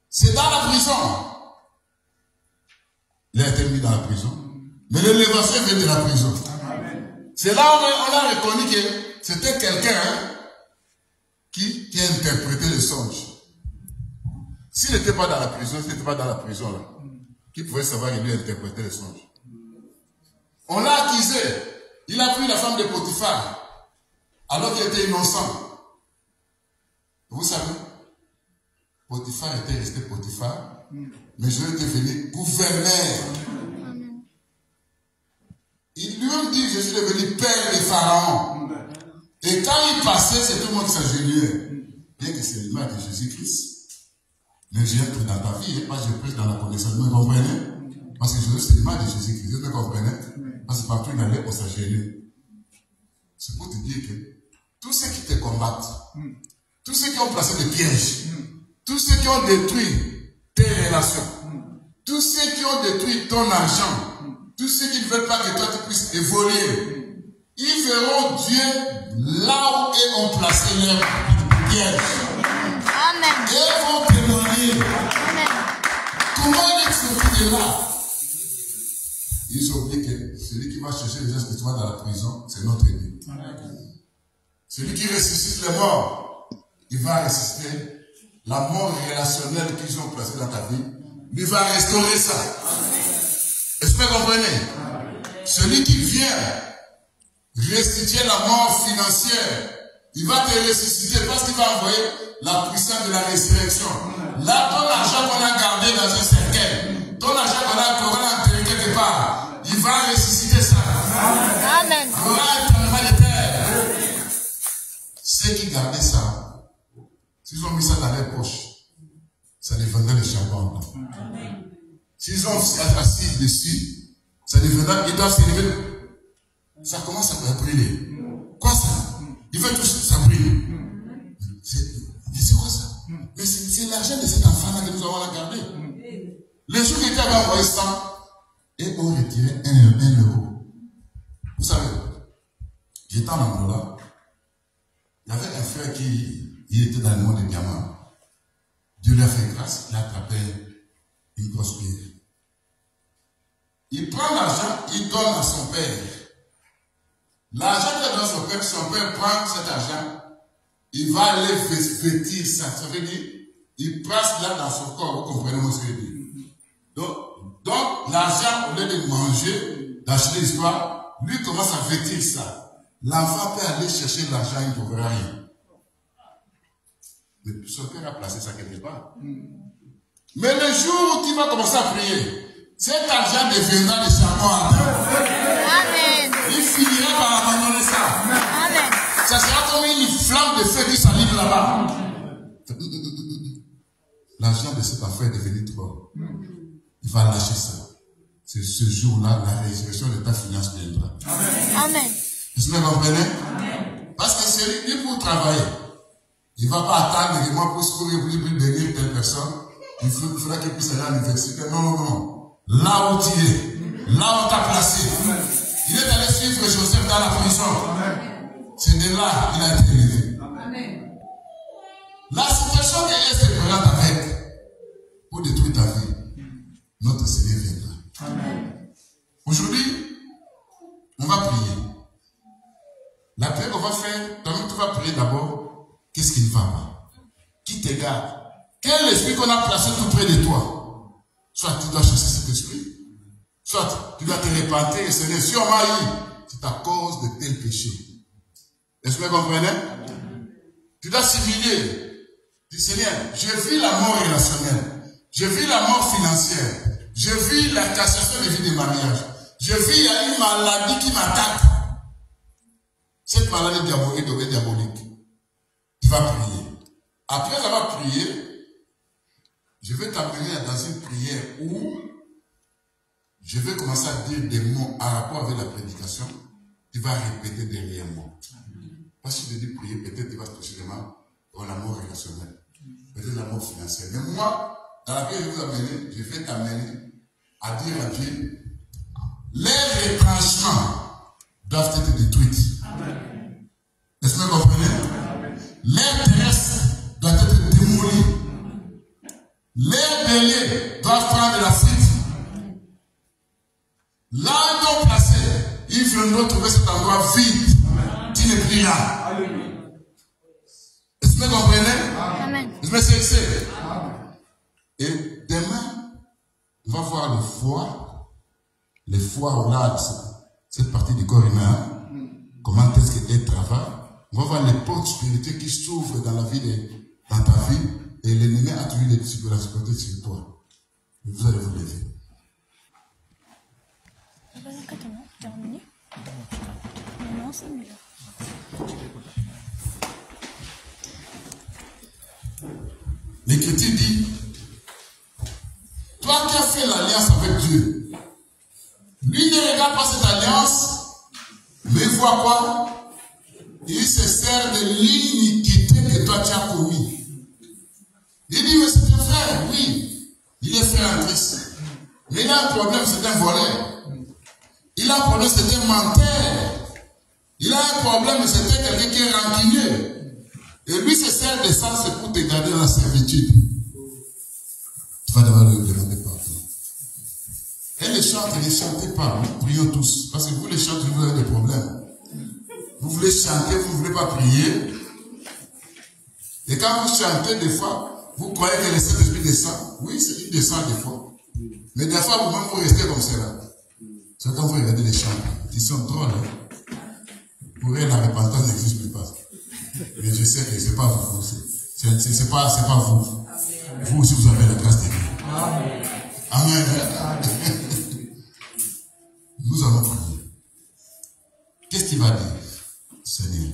C'est dans la prison. Il a été mis dans la prison. Mais l'élévation vient de la prison. C'est là où on a reconnu que c'était quelqu'un qui a interprété le songe. S'il n'était pas dans la prison, là, qui pouvait savoir qu'il lui interprétait le songe? On l'a accusé. Il a pris la femme de Potiphar, alors qu'il était innocent. Vous savez, Potiphar était resté Potiphar, mais je était venu gouverneur. Il lui a dit, je suis devenu père de Pharaon. Et quand il passait, c'est tout le monde qui s'agenouillait. Bien que c'est l'image de Jésus-Christ. Mais je entre dans ta vie, pas je prêche dans la connaissance. Vous comprenez? Parce que Jésus, c'est l'image de Jésus-Christ. Vous comprenez? Parce que partout il allait, on s'agenouillait. C'est pour te dire que tous ceux qui te combattent, tous ceux qui ont placé des pièges, tous ceux qui ont détruit tes relations, tous ceux qui ont détruit ton argent, tous ceux qui ne veulent pas que toi tu puisses évoluer, ils verront Dieu là où ils ont placé leurs pièges. Amen. Et ils vont témoigner. Amen. Comment il est sorti de là? Ils ont dit que celui qui va chercher les gens spirituels dans la prison, c'est notre ennemi. Celui qui ressuscite les morts, il va ressusciter la mort relationnelle qu'ils ont placée dans ta vie. Il va restaurer ça. Est-ce que vous comprenez? Celui qui vient restituer la mort financière, il va te ressusciter parce qu'il va envoyer la puissance de la résurrection. Là, ton argent qu'on a gardé dans un cercueil, ton argent qu'on a enterré quelque part, il va ressusciter ça. Amen. Il y aura un tremblement de terre. Ceux qui gardaient ça, s'ils ont mis ça dans leur poche, ça deviendrait le charbon. S'ils ont assis dessus, ça deviendra, ils doivent se lever. Ça commence à brûler. Quoi ça? Il veut tout ça brûle. Mais c'est quoi ça? Mais c'est l'argent de cet enfant-là que nous avons gardé. Les gens qui étaient envoyé ça et ont retiré 1 euro. Vous savez, j'étais en Angola. Il y avait un frère qui il était dans le monde des diamants. Dieu lui a fait grâce, il a attrapé une grosse pierre. Il prend l'argent, il donne à son père. L'argent qu'il donne à son père prend cet argent, il va aller vêtir ça. Ça veut dire, il passe là dans son corps, vous comprenez ce que je veux dire. Donc l'argent, au lieu de manger, d'acheter l'histoire, lui commence à vêtir ça. L'enfant peut aller chercher l'argent, il ne trouvera rien. Mais son père a placé ça quelque part. Mais le jour où tu vas commencer à prier, cet argent deviendra des charbons ardents. Amen. Il finira par abandonner ça. Amen. Ça sera comme une flamme de feu qui s'allume là-bas. L'argent de cet enfant est devenu trop. Il va lâcher ça. C'est ce jour-là, la résurrection de ta finance viendra. Amen. Est-ce que vous comprenez? Parce que c'est lui pour travailler. Il ne va pas attendre que moi pour secourir, pour bénir telle personne. Il faudra qu'il puisse aller à l'université. Non, non, non. Là où tu es, là où tu as placé. Il est allé suivre Joseph dans la prison. C'est de là qu'il a été élevé. La situation que Est se présente avec pour détruire ta vie, notre Seigneur viendra. Aujourd'hui, on va prier. La prière qu'on va faire, toi-même tu vas prier d'abord. Qu'est-ce qui ne va pas? Qui te garde? Quel esprit qu'on a placé tout près de toi? Soit tu dois chasser cet esprit, soit tu dois te repentir et Seigneur, si on m'a eu, c'est à cause de tel péché. Est-ce que vous comprenez? Tu dois s'humilier. Dis Seigneur, je vis la mort relationnelle, je vis la mort financière, je vis la cassation de vie de mariage, je vis, il y a une maladie qui m'attaque. Cette maladie diabolique. Tu vas prier. Après avoir prié, je vais t'amener dans une prière où je vais commencer à dire des mots en rapport avec la prédication. Tu vas répéter derrière moi. Parce que je dis prier, peut-être tu vas spécialement dans la mort relationnelle, peut-être la mort financière. Mais moi, dans la prière que je vais vous amener, je vais t'amener à dire à Dieu, les retranchements doivent être détruits. Est-ce que vous comprenez? Les terrestres doivent être démolis. Les béliers doivent prendre la fuite. Là où ils sont placés, ils viendront trouver cet endroit vide. Tu ne prieras. Est-ce que vous comprenez? Amen. Est-ce que c'est? Et demain, on va voir le foie au large, cette partie du corps humain. Comment est-ce qu'elle travaille? On va voir les portes spirituelles qui s'ouvrent dans la vie, dans ta vie, et l'ennemi a tué les psychologies sur toi. Et vous allez vous lever. L'Écriture dit, toi qui as fait l'alliance avec Dieu, lui ne regarde pas cette alliance, mais il voit quoi? Il se sert de l'iniquité que toi tu as commis. Il dit, mais c'est ton frère, oui. Il est frère en Christ. Mais il a un problème, c'est un voleur. Il a un problème, c'est un menteur. Il a un problème, c'est quelqu'un qui est rancunier. Et lui se sert de ça, c'est pour te garder dans la servitude. Tu vas devoir le demander pardon. Et les chants, ne les chantez pas. Nous prions tous. Parce que vous les chantez, vous avez des problèmes. Vous voulez chanter, vous ne voulez pas prier. Et quand vous chantez, des fois, vous croyez que le Saint-Esprit descend. Oui, il descend des fois. Mais des fois, vous-même, vous restez comme cela. C'est quand vous regardez les chants. Ils sont drôles. Hein? Pour eux, la repentance n'existe plus pas. Mais je sais que ce n'est pas vous. C'est pas vous. Vous aussi, vous avez la grâce de Dieu. Amen. Nous allons prier. Qu'est-ce qu'il va dire? Seigneur,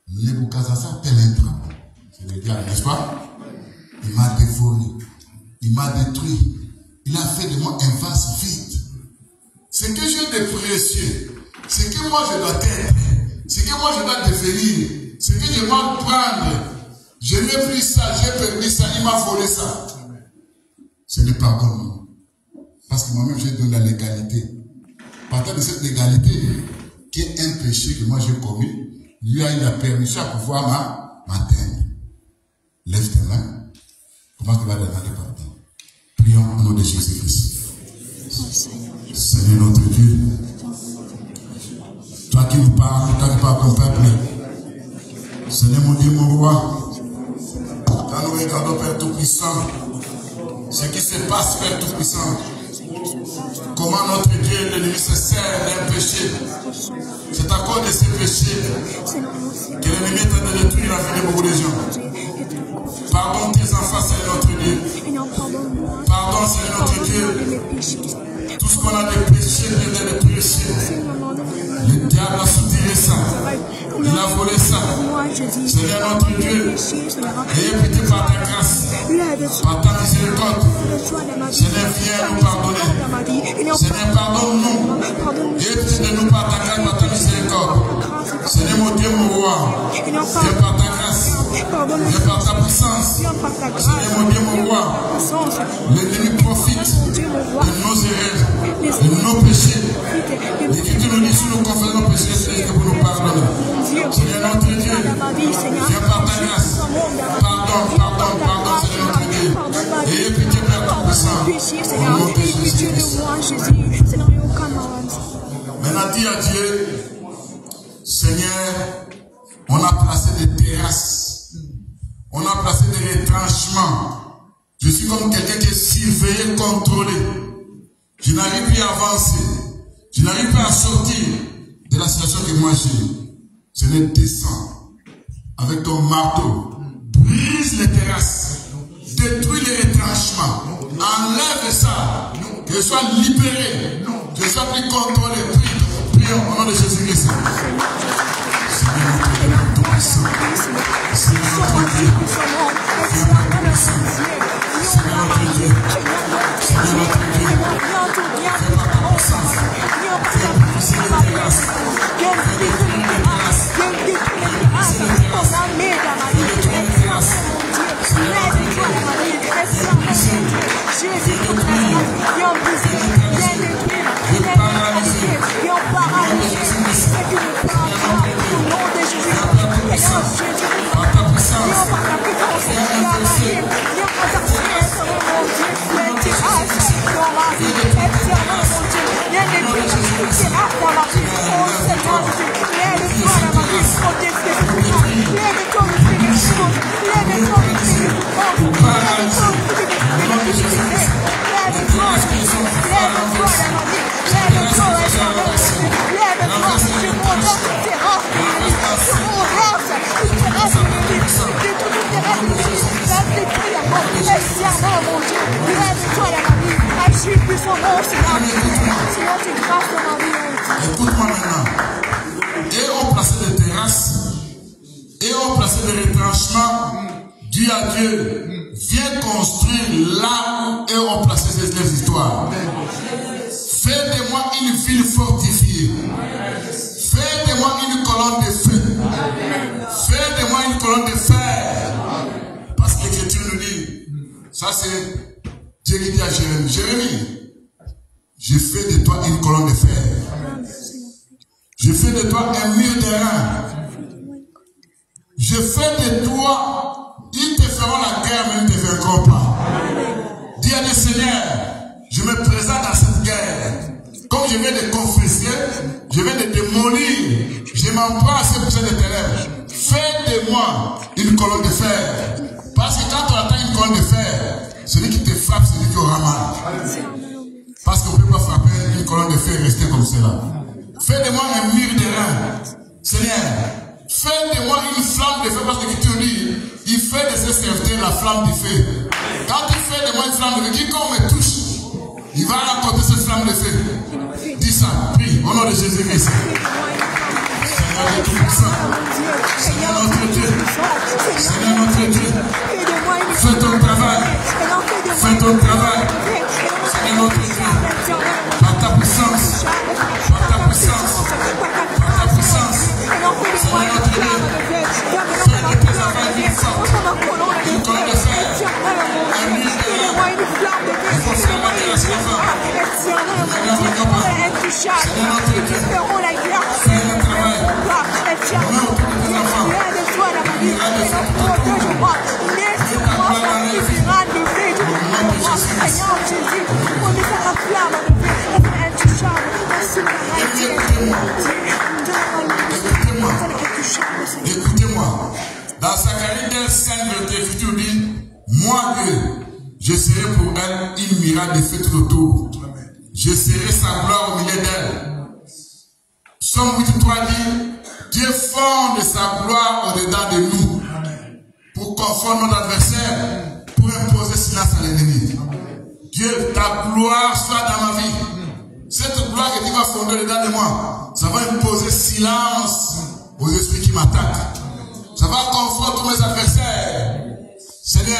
Nebuchadnezzar tel un dragon. C'est le diable, n'est-ce pas? Il m'a dévoré. Il m'a détruit. Il a fait de moi un vase vide. Ce que j'ai de précieux, ce que moi je dois être, ce que moi je dois devenir, ce que je dois prendre, je n'ai plus ça, j'ai perdu ça, il m'a volé ça. Ce n'est pas bon. Parce que moi-même j'ai donné la légalité. Partant de cette légalité, qui est un péché que moi j'ai commis, lui a eu la permission à pouvoir m'atteindre. Lève tes mains. Comment tu vas demander pardon? Prions au nom de Jésus-Christ. Seigneur notre Dieu, toi qui nous parles ton peuple, Seigneur mon Dieu, mon roi, quand nous regardons Père Tout-Puissant, ce qui se passe, Père Tout-Puissant, comment notre Dieu, l'ennemi se sert d'un péché. C'est à cause de ces péchés que l'ennemi est en train de détruire la vie de beaucoup de gens. Pardonne tes enfants, Seigneur notre Dieu. Pardonne, Seigneur notre Dieu. Tout ce qu'on a de péché, de péché. Le diable a soutiré ça. Il a volé ça. Seigneur notre Dieu, ayez pitié par ta grâce, par ta miséricorde. Seigneur, viens nous pardonner. Seigneur, pardonne-nous. Ayez pitié de nous par ta grâce, par ta miséricorde. Seigneur mon Dieu, mon roi, viens par ta grâce, viens par ta puissance. Seigneur mon Dieu, mon roi, l'ennemi profite de nos erreurs, de nos péchés. L'Écriture nous dit, si nous confessons nos péchés, c'est pour nous pardonner. Seigneur notre Dieu, viens par ta grâce. Pardon, Seigneur notre Dieu. Ayez pitié, Père Tout-Puissant. Au nom de Jésus-Christ. Maintenant, dis à Dieu, Seigneur, on a placé des terrasses. On a placé des retranchements. Je suis comme quelqu'un qui est surveillé, contrôlé. Je n'arrive plus à avancer. Je n'arrive pas à sortir de la situation que moi j'ai. Seigneur, descends avec ton marteau. Brise les terrasses. Détruis les retranchements. Enlève ça. Que je sois libéré. Que je sois plus contrôlé. Prions au nom de Jésus-Christ. Seigneur notre Dieu, Tout-Puissant. Seigneur notre Dieu. Seigneur notre Dieu. Seigneur notre Dieu. Fais par ta puissance. Fais briser les terrasses. Fais détruire les terrasses. Fais briser les terrasses. Fais détruire les terrasses. Seigneur notre Dieu. Fais briser. Fais détruire. Fais neutraliser. Fais paralyser. Au nom de Jésus-Christ. Seigneur notre Dieu. Fais par ta puissance. Par ta puissance. Fais inverser. Écoute-moi maintenant. Et on plaçait des terrasses, et on plaçait des retranchements. Dis à Dieu, viens construire là et on plaçait les histoires. Fais de moi une ville fortifiée. Fais de moi une colonne de feu. Fais de moi une colonne de fer. Parce que l'Écriture nous dit, ça c'est Dieu qui dit à Jérémie, Jérémie, je fais de toi une colonne de fer. Je fais de toi un mur d'airain. Je fais de toi, ils te feront la guerre, mais ils ne te vaincront pas. Dis à Dieu, Seigneur, je me présente dans cette guerre. Comme je viens de confisquer, je viens de démolir, je m'emploie à ces poussées de ténèbres. Fais de moi une colonne de fer. Parce que quand on attend une colonne de fer, celui qui te frappe, c'est celui qui aura mal. Parce qu'on ne peut pas frapper une colonne de fer et rester comme cela. Fais de moi un mur d'airain. Seigneur, fais de moi une flamme de feu. Parce que tu dis, il fait de ses serviteurs la flamme du feu. Quand il fait de moi une flamme de feu, quiconque me touche, il va raconter cette flamme de feu. Dis ça, prie, au nom de Jésus-Christ. Seigneur de Tout-Puissant, Seigneur notre Dieu, Seigneur notre Dieu, fais ton travail, fais ton travail, Seigneur notre Dieu, par ta puissance, par ta puissance, par ta puissance, Seigneur notre Dieu, fais de tes travail d'une forte, une colonne de fer, un mur de il faut faire la terre à ses enfants, Seigneur notre Dieu, fais le travail. Moi, Dieu, je serai pour elle une miracle de feu tout autour. Je serai sa gloire au milieu d'elle. Psaume 83 dit, Dieu fonde sa gloire au-dedans de nous pour confondre nos adversaires, pour imposer silence à l'ennemi. Dieu, ta gloire soit dans ma vie. Cette gloire que tu vas fonder au-dedans de moi, ça va imposer silence aux esprits qui m'attaquent. Ça va confondre tous mes adversaires. Seigneur,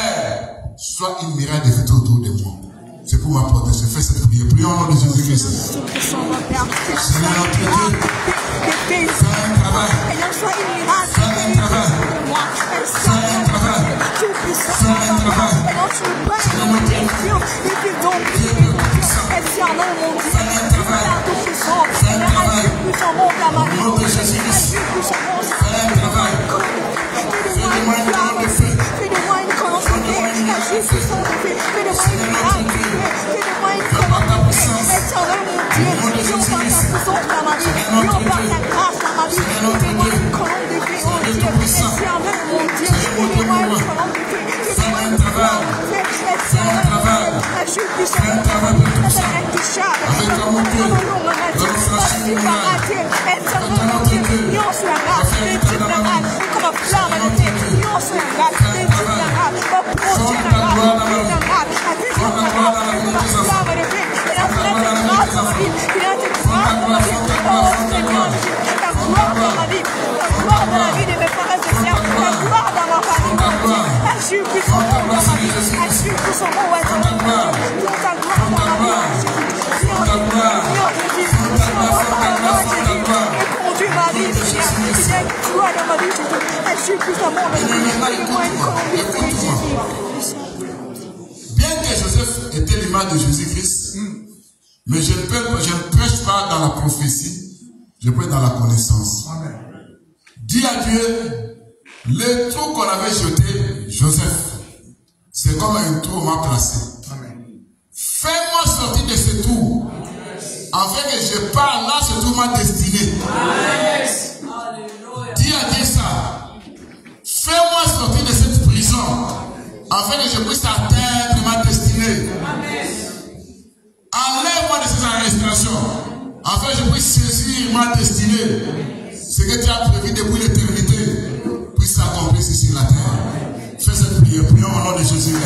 sois une miracle de feu autour de moi. C'est pour ma protection. Fais cette prière. Prions au nom de Jésus-Christ. Seigneur notre Dieu, fais un travail. Fais un travail. Fais un travail. Fais un travail. Seigneur notre Dieu, Dieu le Tout-Puissant. Fais un travail. Fais un travail. Au nom de Jésus-Christ. Fais un travail. Fais-moi une colonne de feu. Fais-moi une colonne de feu. Seigneur notre Dieu, fais par ta puissance. Au nom de Jésus-Christ. Seigneur notre Dieu, Seigneur notre Dieu, Dieu Tout-Puissant. Seigneur mon Dieu, moi. Fais un travail. Fais un travail. Fais un travail de Tout-Puissant. Avec amour Dieu, dans le franchir mon âme. Seigneur notre Dieu, fais un travail. Seigneur notre Dieu, fais un travail. Fonde ta gloire dans ma vie. Fonde ta gloire dans la vie de tes enfants. Fonde ta gloire dans la vie de tes enfants. Fonde ta gloire, fonde ta gloire, fonde ta gloire. Fonde ta gloire dans la vie de mes frères et sœurs. Fonde ta gloire. Fonde ta gloire, Seigneur Jésus-Christ. Fonde ta gloire. Fonde ta gloire. Fonde ta gloire. Fonde ta gloire, fonde ta gloire, fonde ta gloire. Conduis ma vie, Seigneur. Gloire dans ma vie, Jésus. Écoute-moi. Bien que Joseph était l'image de Jésus-Christ, mais je ne prêche pas dans la prophétie, je prêche dans la connaissance. Dis à Dieu, le trou qu'on avait jeté, Joseph, c'est comme un trou m'a placé. Fais-moi sortir de ce trou, afin que je parle là, ce trou m'a destiné. Dis à Dieu ça. Fais-moi sortir de cette prison, afin que je puisse atteindre ma destinée. Enlève-moi de ces arrestations, afin que je puisse saisir ma destinée. Ce que tu as prévu depuis l'éternité puisse s'accomplir ici sur la terre. Fais cette prière. Prions au nom de Jésus.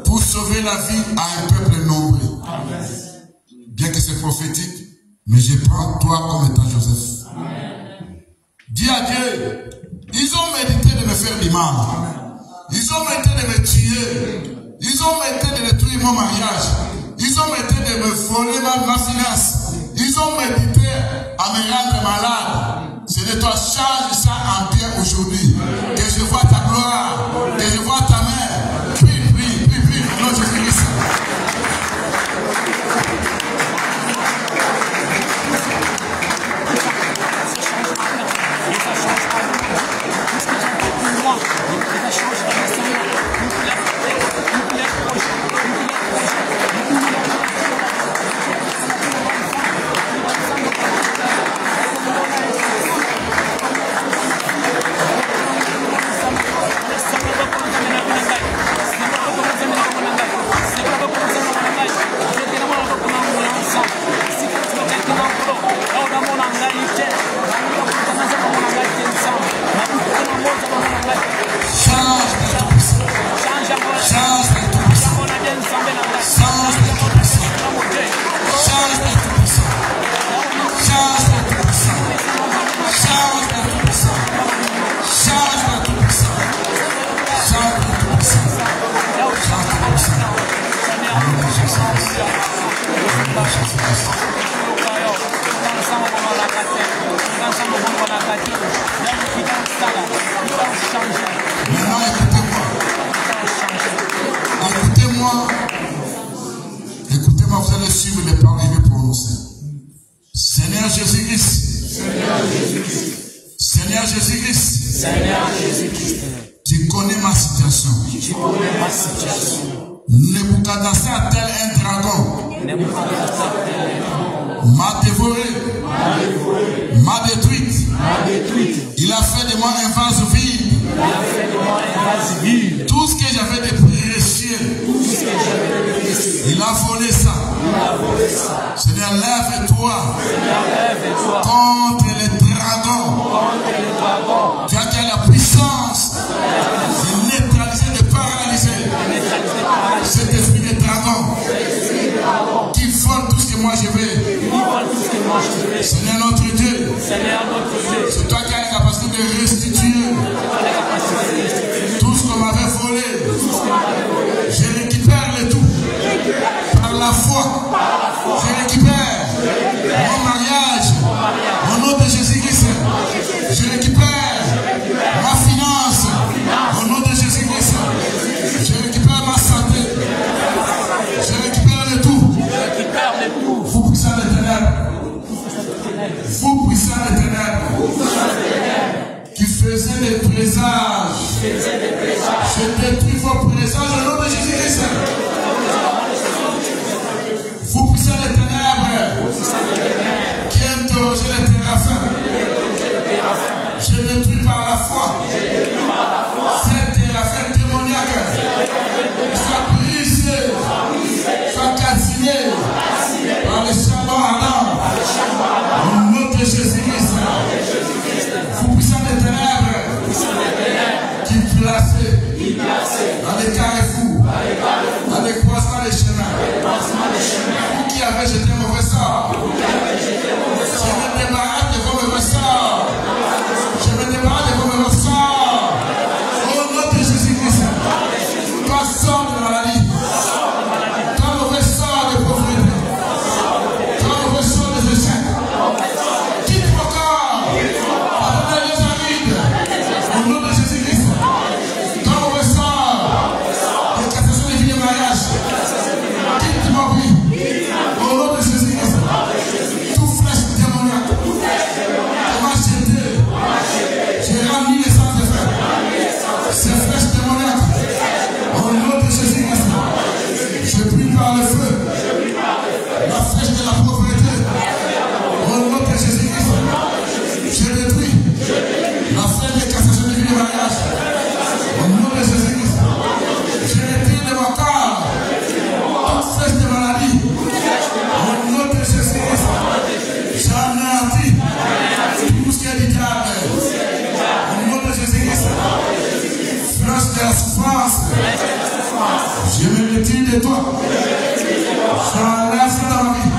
Pour sauver la vie à un peuple nombreux. Bien que c'est prophétique, mais je prends toi comme étant Joseph. Dis à Dieu, ils ont médité de me faire du mal. Ils ont médité de me tuer. Ils ont médité de détruire mon mariage. Ils ont médité de me voler ma finance. Ils ont médité à me rendre malade. C'est de toi, change ça en bien aujourd'hui. Que je vois ta gloire. Que je vois ta main. Non, Jésus-Christ. Maintenant, écoutez-moi. Écoutez-moi, vous allez suivre les paroles que je vais prononcer. Seigneur Jésus-Christ. Seigneur Jésus-Christ. Tu connais ma situation. Nebuchadnezzar tel un dragon m'a dévoré, m'a détruite. Il a fait de moi un vase vide. Tout ce que j'avais de précieux, il a volé ça. Seigneur, lève-toi contre les dragons. Tu as la puissance de neutraliser, de paralyser cet esprit de dragon qui vole tout ce que moi je veux. Seigneur notre Dieu, c'est toi qui as la capacité de restituer tout ce qu'on m'avait volé. Je récupère le tout par la foi. Je récupère mon mariage au nom de Jésus-Christ. Je récupère ma finance au nom de Jésus-Christ. Je récupère ma santé. Je récupère le tout. Vous puissants des ténèbres. Vous puissants des ténèbres. Qui faisaient des présages. Je détruis vos présages au nom de Jésus-Christ. Vous puissants des ténèbres. Qui interrogez les téraphins. Je détruis par la foi. Cette téraphins démoniaque soit brisée, soit calcinée par le charbon ardent. Au nom de Jésus-Christ. Vous puissants des ténèbres qui placez dans les carrefours, dans les croisements des chemins. Vous qui avez jeté mauvais sort, je me débarrasse de vos mauvais sorts. Je me débarrasse de vos mauvais sorts. Au nom de Jésus-Christ. Toi sort de maladie. Toi mauvais sort de pauvreté. Toi mauvais sort de échecs. Quitte mon corps. Pardonnez les arides. Au nom de Jésus-Christ. Toi mauvais sort de cassation de vie de mariage. Quitte mon vie. Au nom de Jésus-Christ. Tout flèche démoniaque. Comment jeter. J'ai ramené les sangs de fer. Ces flèches démoniaques. Au nom de Jésus-Christ. Je prie par le feu. La flèche de la pauvreté. Au nom de Jésus-Christ. Je détruis. La flèche de cassation de vie de mariage. Au nom de Jésus-Christ. Je retire de mon corps toute flèche de maladie. Au nom de Jésus-Christ. J'anéantis tout ce qui est du diable. Au nom de Jésus-Christ. Flèche de la souffrance. Je me retire de toi. J'enlève ça dans ma vie.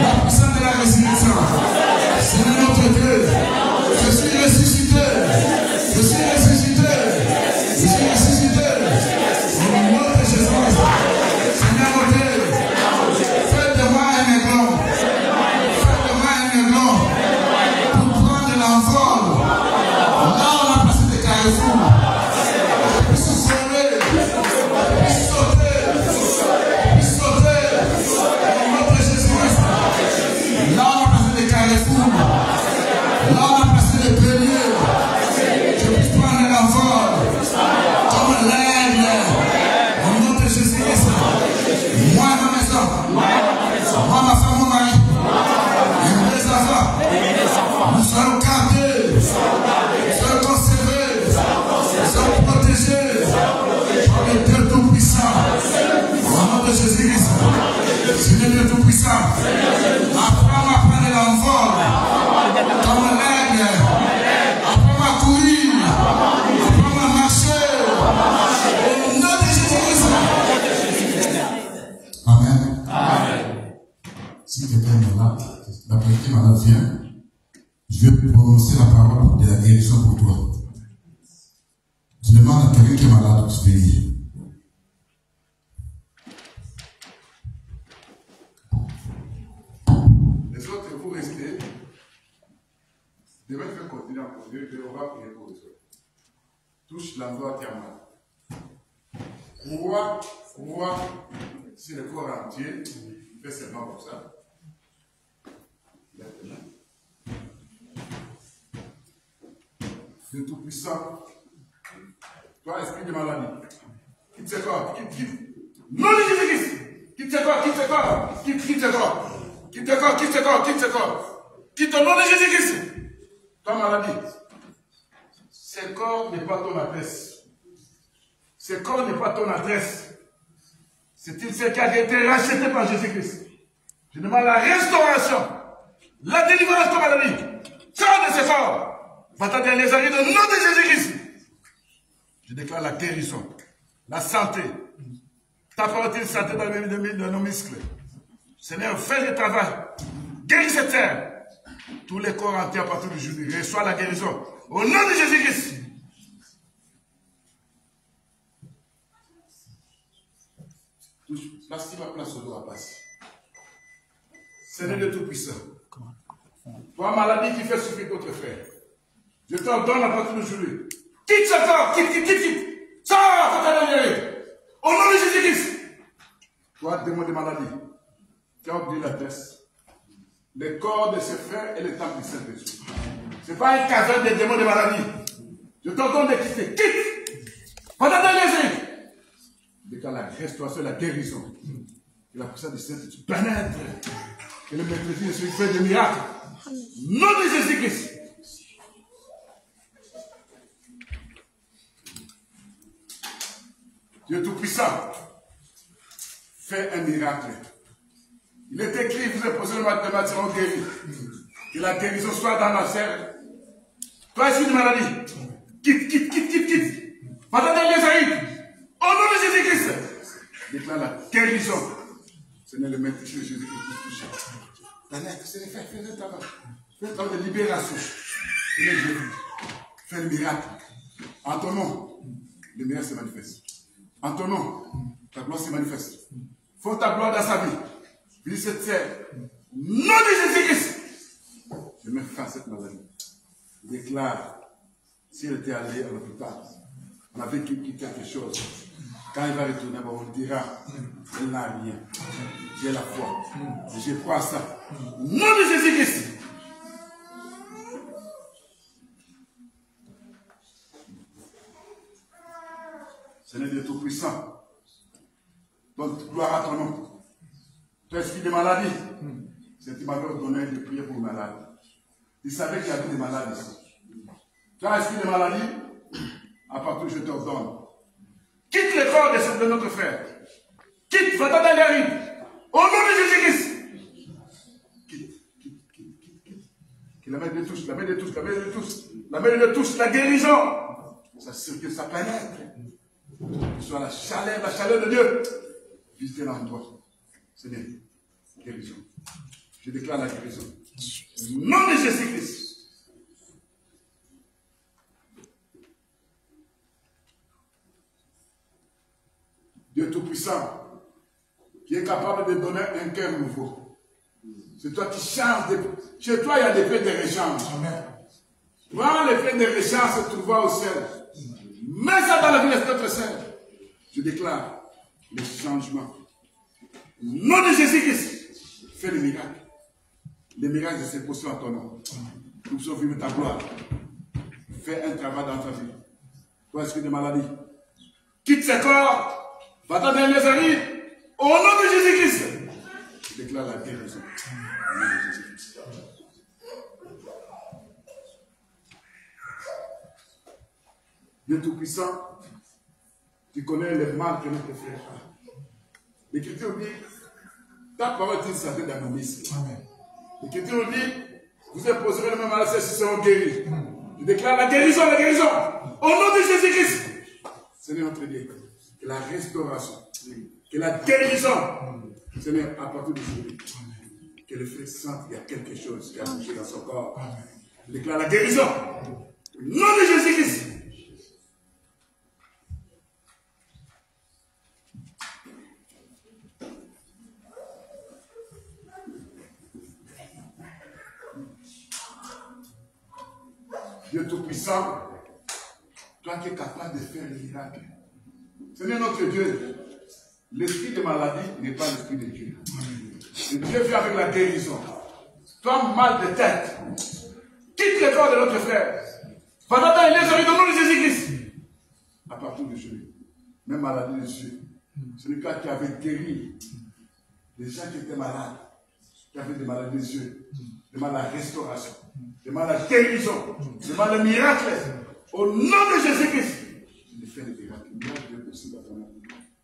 La puissance de la résurrection. Seigneur notre Dieu, je suis ressuscité. Je suis ressuscité. Je suis ressuscité. Au nom de Jésus-Christ. Seigneur mon Dieu, faites de moi un aiglon. Faites de moi un aiglon. Pour prendre l'envol. Là, on a passé des carrefours. Je puisse sauver. Je puisse sauter. Je puisse sauter. Au nom de Jésus-Christ. Là, on a passé des carrefours. Là, on a passé des périodes. Je puisse prendre l'envol. Comme l'aigle. Au nom de Jésus-Christ. Moi, ma maison. Moi, ma femme, mon mari. Et mes enfants. Nous serons gardés. Nous serons conservés. Nous serons protégés. Par le Dieu Tout-Puissant. Au nom de Jésus-Christ. Seigneur Dieu Tout-Puissant. Apprends-moi à prendre l'envol. Comme l'aigle. Apprends-moi à courir. Apprends-moi à marcher. Au nom de Jésus-Christ. Amen. Si quelqu'un est malade, la personne malade vient, je vais prononcer la parole de la guérison pour toi. Je demande à quelqu'un qui est malade de se venir. Les autres, vous restez. Demain, je vais continuer à prier, on va prier pour les autres. Touche l'endroit qui a mal. Crois sur le corps entier, fais seulement comme ça. Maintenant. Dieu Tout-Puissant, toi, esprit de maladie, quitte ce corps, quitte. Non de Jésus-Christ, quitte ce corps, quitte ce corps, quitte ce corps, quitte ce corps, quitte ce corps, quitte ce corps, quitte au nom de Jésus-Christ. Toi, maladie, ce corps n'est pas ton adresse. Ce corps n'est pas ton adresse. C'est une fait qui a été racheté par Jésus-Christ. Je demande la restauration, la délivrance de maladie. Sors de ce corps. Va-t'en dans les arrêts au nom de Jésus-Christ. Je déclare la guérison, la santé. T'apporter une santé dans nos muscles. Seigneur, fais le travail. Guéris cette terre. Tous les corps entiers à partir d'aujourd'hui. Reçois la guérison. Au nom de Jésus-Christ. Place ma place au dos à passe. Seigneur de Tout-Puissant. Toi, maladie qui fait souffrir d'autres frères. Je t'ordonne à partir d'aujourd'hui. Quitte ce corps, quitte. Sors, au nom de Jésus-Christ. Toi, démon de maladie, qui a oublié l'adresse. Le corps de ses frères et le temple du Saint-Esprit. Ce n'est pas un caserne de démons de maladie. Je t'ordonne de quitter. Quitte. Pendant Jésus. Déclare la restauration, la guérison. Que la puissance du Saint-Esprit pénètre. Que le maîtrise se fait des miracles. Nom de Jésus-Christ. Dieu Tout-Puissant, fais un miracle. Il est écrit, vous êtes posé le matin, seront guéris. Que la guérison soit dans la chair. Toi, esprit de maladie, quitte. Pendant les arrives, au nom de Jésus-Christ, déclare la guérison. Seigneur, le maître de Jésus-Christ, fais le travail. Fais le travail de libération. Fais le miracle. En ton nom, le miracle se manifeste. En ton nom, ta gloire se manifeste. Fais ta gloire dans sa vie. Vis cette terre. Nom de Jésus-Christ. Je mets fin à cette maladie. Je déclare, s'il était allé à l'hôpital, on avait quelque chose. Quand il va retourner, on le dira, il n'a rien. J'ai la foi. Je crois à ça. Nom de Jésus-Christ. Seigneur Dieu Tout-Puissant, donne gloire à ton nom. Toi, esprit de maladie, c'est que tu m'avais donné de prier pour les malades. Tu savais qu'il y avait des malades ici. Toi, esprit de maladie, à partir je t'ordonne. Quitte le corps de notre frère. Quitte, va-t'en dans les rives. Au nom de Jésus-Christ. Quitte. Que la main de tous, la guérison. Ça circule, ça pénètre. Que ce soit la chaleur de Dieu. Visitez l'endroit. Seigneur, guérison. Je déclare la guérison. Au nom de Jésus-Christ. Dieu Tout-Puissant, qui est capable de donner un cœur nouveau. C'est toi qui changes. Chez toi, il y a des paix de rechange. Prends les paix de rechange se trouvant au ciel. Mets ça dans la vie de notre Seigneur. Je déclare le changement. Au nom de Jésus-Christ, fais le miracle. Les miracles de ces potions à ton nom. Nous pouvons vivre ta gloire. Fais un travail dans ta vie. Toi, esprit de maladie, quitte ce corps. Va-t'en dans les amis, au nom de Jésus-Christ. Je déclare la guérison. Au nom de Jésus-Christ. Dieu Tout-Puissant, tu connais le mal que notre frère a. L'Écriture dit, ta parole est une santé d'agonisme. L'Écriture dit, vous imposerez le même malade, ceux qui seront guéris. Je déclare la guérison, la guérison. Au nom de Jésus-Christ. Seigneur notre Dieu. Que la restauration, que la guérison, Seigneur, à partir d'aujourd'hui, que le frère sente qu'il y a quelque chose qui a bougé dans son corps. Je déclare la guérison. Au nom de Jésus-Christ. Dieu Tout-Puissant, toi qui es capable de faire le miracle. Seigneur notre Dieu, l'esprit de maladie n'est pas l'esprit de Dieu. Et Dieu vient avec la guérison. Toi, mal de tête, quitte le corps de notre frère. Pendant il les a eu dans le nom de Jésus-Christ. À partir de aujourd'hui, même maladie des yeux. Celui qui avait guéri les gens qui étaient malades, qui avaient des maladies des yeux, des maladies à restauration, des maladies à guérison, des maladies miracles. Au nom de Jésus-Christ. Je fais des miracles.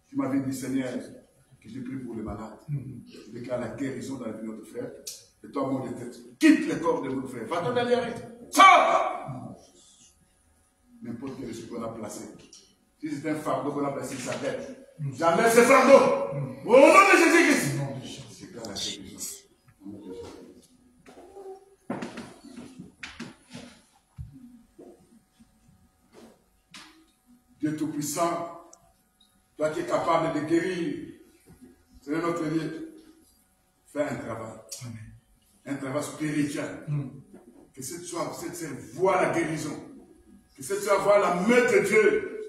Tu m'avais dit, Seigneur, que j'ai pris pour les malades. Je déclare la guérison dans la vie de notre frère. Et toi, mon Dieu, quitte le corps de notre frère. Va-t'en derrière. Sors! N'importe quel esprit qu'on a placé. Si c'est un fardeau qu'on a placé sur sa tête, j'enlève ce fardeau. Au nom de Jésus-Christ. Je déclare la guérison. Au nom de Jésus. Dieu Tout-Puissant, toi qui es capable de guérir, c'est notre Dieu. Fais un travail. Amen. Un travail spirituel. Que cette soir voit la guérison. Que cette soir voit la main de Dieu.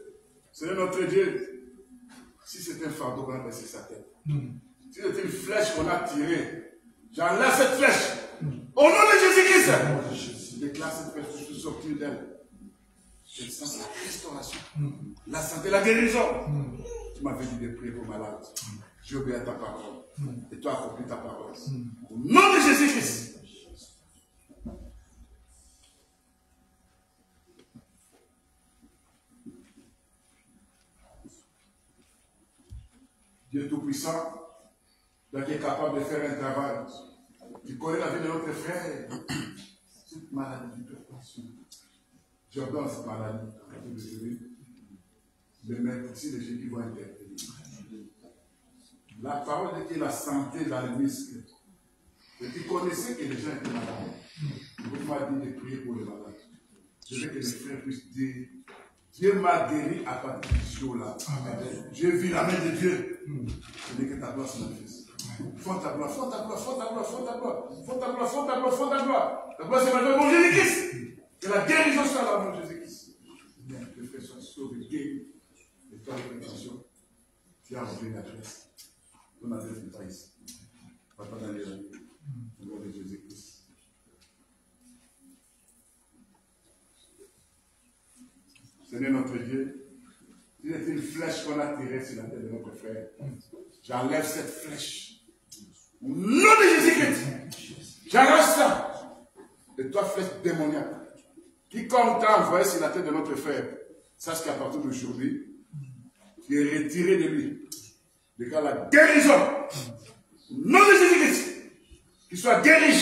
C'est notre Dieu. Si c'est un fardeau qu'on a passé sa tête, si c'est une flèche qu'on a tirée, j'enlève cette flèche. Au nom de Jésus-Christ, je déclare cette flèche pour sortir d'elle. Je sens la restauration, la santé, la guérison. Tu m'avais dit de prier pour malade. J'ai obéi à ta parole. Et toi accomplis ta parole. Au nom de Jésus-Christ. Dieu Tout-Puissant, toi qui es capable de faire un travail, tu connais la vie de notre frère. Cette maladie de passion. J'ordonne cette maladie. Les médecins de Jésus vont intervenir. La parole dit que la santé dans les muscles. Et tu connaissais que les gens étaient malades. Vous m'avez dit de prier pour les malades. Je veux que les frères puissent dire, Dieu m'a guéri à partir de ce jour-là. J'ai vu la main de Dieu. Je veux que ta gloire se manifeste. Fonds ta gloire, fonds ta gloire, fonds ta gloire, fonds ta gloire, fonds ta gloire, fonds ta gloire, fonds ta gloire. La gloire se manifeste pour Jésus-Christ. Que la guérison soit là, mon Jésus-Christ. Que les frères soient sauvés, guéris. Et toi, avec l'intention, tu as enlevé l'adresse. Ton adresse n'est pas ici. Va pas dans les années. Au nom de Jésus-Christ. Seigneur notre Dieu, il est une flèche qu'on a tirée sur la tête de notre frère. J'enlève cette flèche. Au nom de Jésus-Christ. J'arrache ça. Et toi, flèche démoniaque. Quiconque t'a envoyé sur la tête de notre frère, sache qu'à partir d'aujourd'hui, tu es retiré de lui. Déclare la guérison. Au nom de Jésus-Christ. Qu'il soit guéri,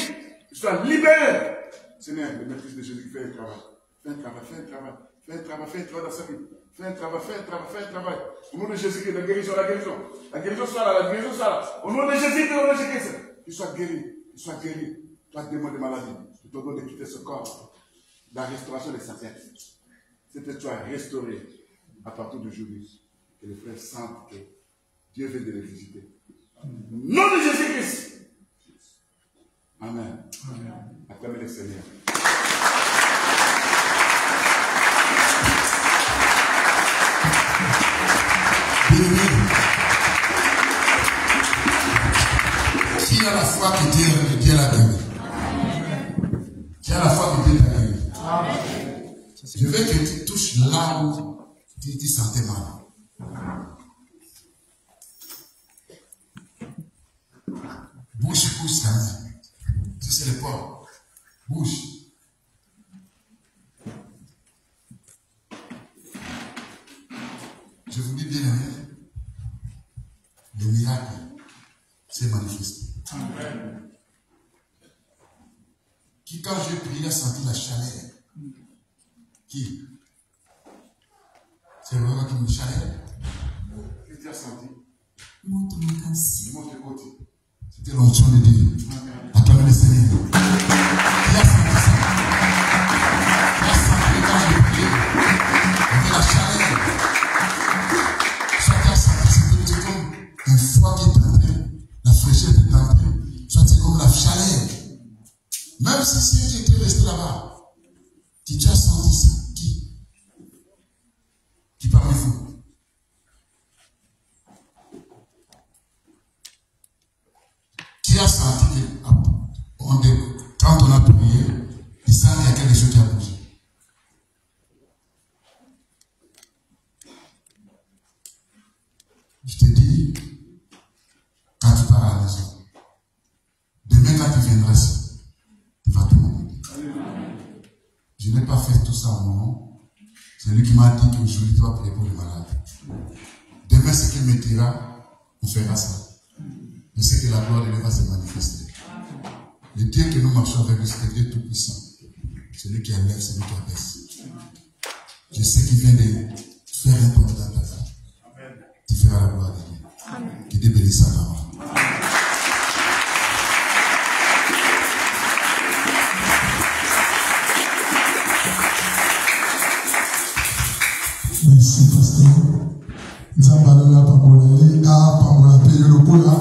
qu'il soit libéré. Seigneur, le maîtrise de Jésus, fais un travail. Fais un travail, fais un travail. Fais un travail, fais un travail dans sa vie. Fais un travail, fais un travail, fais un travail. Au nom de Jésus-Christ, la guérison, la guérison. La guérison soit là, la guérison soit là. Au nom de Jésus-Christ, au nom de Jésus-Christ. Qu'il soit guéri, sois guéri. Toi, démon de maladie, je te donne de quitter ce corps. La restauration de sa tête. C'est que tu as restauré à partir d'aujourd'hui. Que les frères sentent que Dieu vient de les visiter. Nom de Jésus-Christ. Amen. Acclamez le Seigneur. Qui a la foi que Dieu l'a donné? Qui a la foi que Dieu t'a donné? Je veux que tu touches là où tu sentais mal. Bouge, ça. Si c'est le corps, bouge. Je vous dis bien aimé, le miracle s'est manifesté. Qui, quand j'ai prié, a senti la chaleur. Qui? C'est le moment qui me chaleur. Qu'est-ce que tu as senti? Montre Montre côté. C'était l'onction de Dieu. Acclamez le Seigneur. Qui a senti ça? Qui a senti quand j'ai prié? Il y avait la chaleur. Soit qui a senti, c'était comme un froid qui est entré, la fraîcheur est entrée. Soit c'est comme la chaleur. Même si tu étais resté là-bas, qui tu as senti ça? Qui parmi vous? Qui a senti que quand on a prié, il sent qu'il y a quelque chose qui a bougé? Je te dis, quand tu pars à la maison, demain quand tu viendras ici, tu vas te demander. Je n'ai pas fait tout ça en mon nom. C'est lui qui m'a dit qu'aujourd'hui tu vas prier pour les malades. Demain, ce qu'il me dira, on fera ça. Je sais que la gloire de Dieu va se manifester. Le Dieu que nous marchons avec lui, c'est le Dieu tout-puissant. Celui qui enlève, celui qui abaisse. Je sais qu'il vient de faire un point dans ta vie. Tu feras la gloire de Dieu. Que Dieu bénisse sa maman. Merci, pasteur. Nzambala pakoleli a pamola pe lokola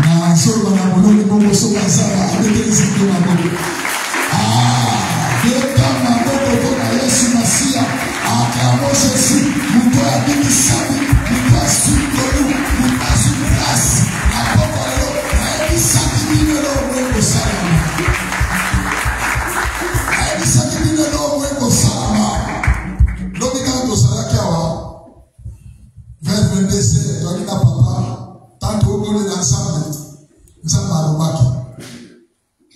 na solo na moloni bongo so bazala avec les idées na bongo deka maboko mpona Yesu Masia akamo Jésus muto abimisami muto asukolu muto asuplasi akoko lelo ayebisaki bino lelo omwe kosalama ayebisaki bino lelo omwe kosalama lobi kaka tozalaki awa vers 22 toyaki na papa tanto okolela nzambe nzambe alobaki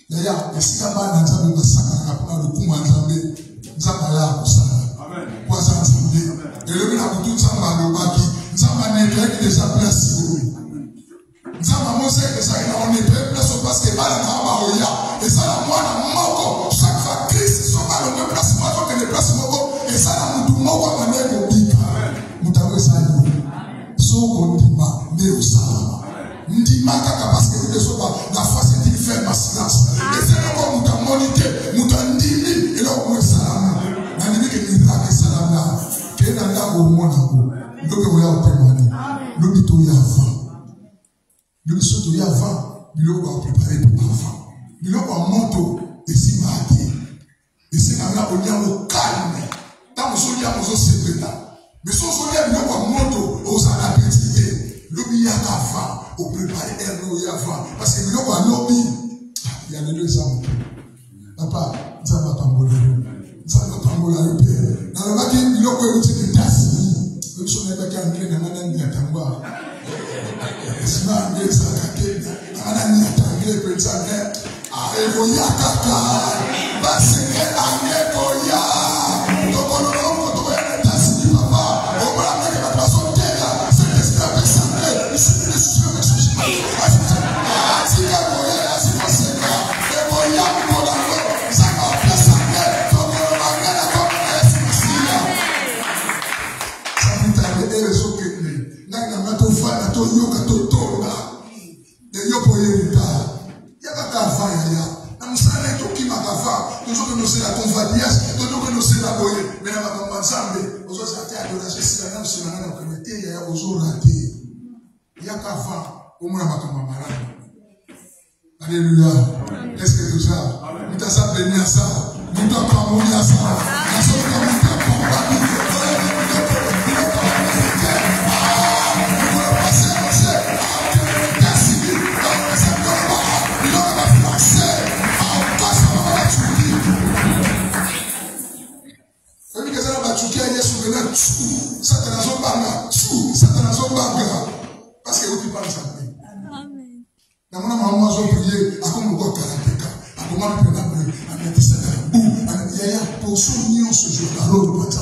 yaya esika bana nzambe basanganaka mpona lokumu ya nzambe nzambe aya kosala kwasa nzambe elobi na kutu nzambe alobaki nzambe anetoyaki deja place oyo nzambe amosaki ezalaki na onetoye place oyo parceke bana kaka baoya ezala mwana moko chaque fois krist so balongwe place moko akende place moko ezala mutu moko abandai kobika mutu yango ezali soko ndima nde osalama ndima kaka parce que ezoba la face est une ferme silence ezalaka mutu amoni te mutu andimi eloko mo esalama nandimi ke miraka esalama kee na ndako omonako lobi oya otemani lobi toya avant lobi so toya avant biloko baprépare pour avant biloko ya moto esimba te esenganga olia okalme ntango ozolia ozosepela mais si ozolia biloko ya moto ozala peti te lobi yaka avant oprépare erne oya avant parce que biloko ya lobi ya lelo eza moto papa nzambe apambola yo nzambe apambola yo mpe nalobaki biloko euti etasi biso nayebaki anglais nanga naniatangwa sima anglais ezalaka te nanga naniata anglais mpe nzambe ekoya kaka baseke anglais koya tokololoko tokoya na etasi papa okolameke bato bazoteka sekesika apesa anglais isilesusulesushima atika koya asikoseka ekoya mpolango nzanga apesa anglais tokololanga na komana yasimasiya sabitale erezokende nanga tovanda toyoka totonga eyopo yerita toujours que nous sommes la convoitise, toujours que nous sommes la boye. Mais dans ma campagne, Zambé, aux autres athées, à l'adoration, si la nation n'a pas connecté, il y a aux autres athées. Il y a qu'avant, au moins ma campagne malade. Alléluia. Est-ce que tout ça? Nous t'as béni à ça. Nous t'as promu à ça. Nous sommes comme nous t'as promu. Parce que vous parlez ça. Amen. Dans mon maman, j'ai prié, à comme le roi Karateka, à comment le président a mis ça dans le bout, il y a pour souvenir ce jour là, l'autre boîte.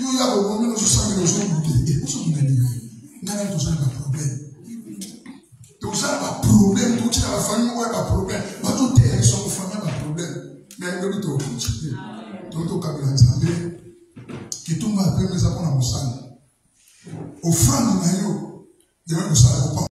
Il y a au moment où je sens que les gens vous disent, et vous sommes venus, nous avons tous un problème. Tout ça, un problème, tout ça, la famille, ouais, un problème. Pas tout est, son famille, un problème. Mais il y a un autre continuer. Donc, au Kabila Nzambé, qui tombe à peu près, mais ça prend un moussane. Au front, il y a un moussane.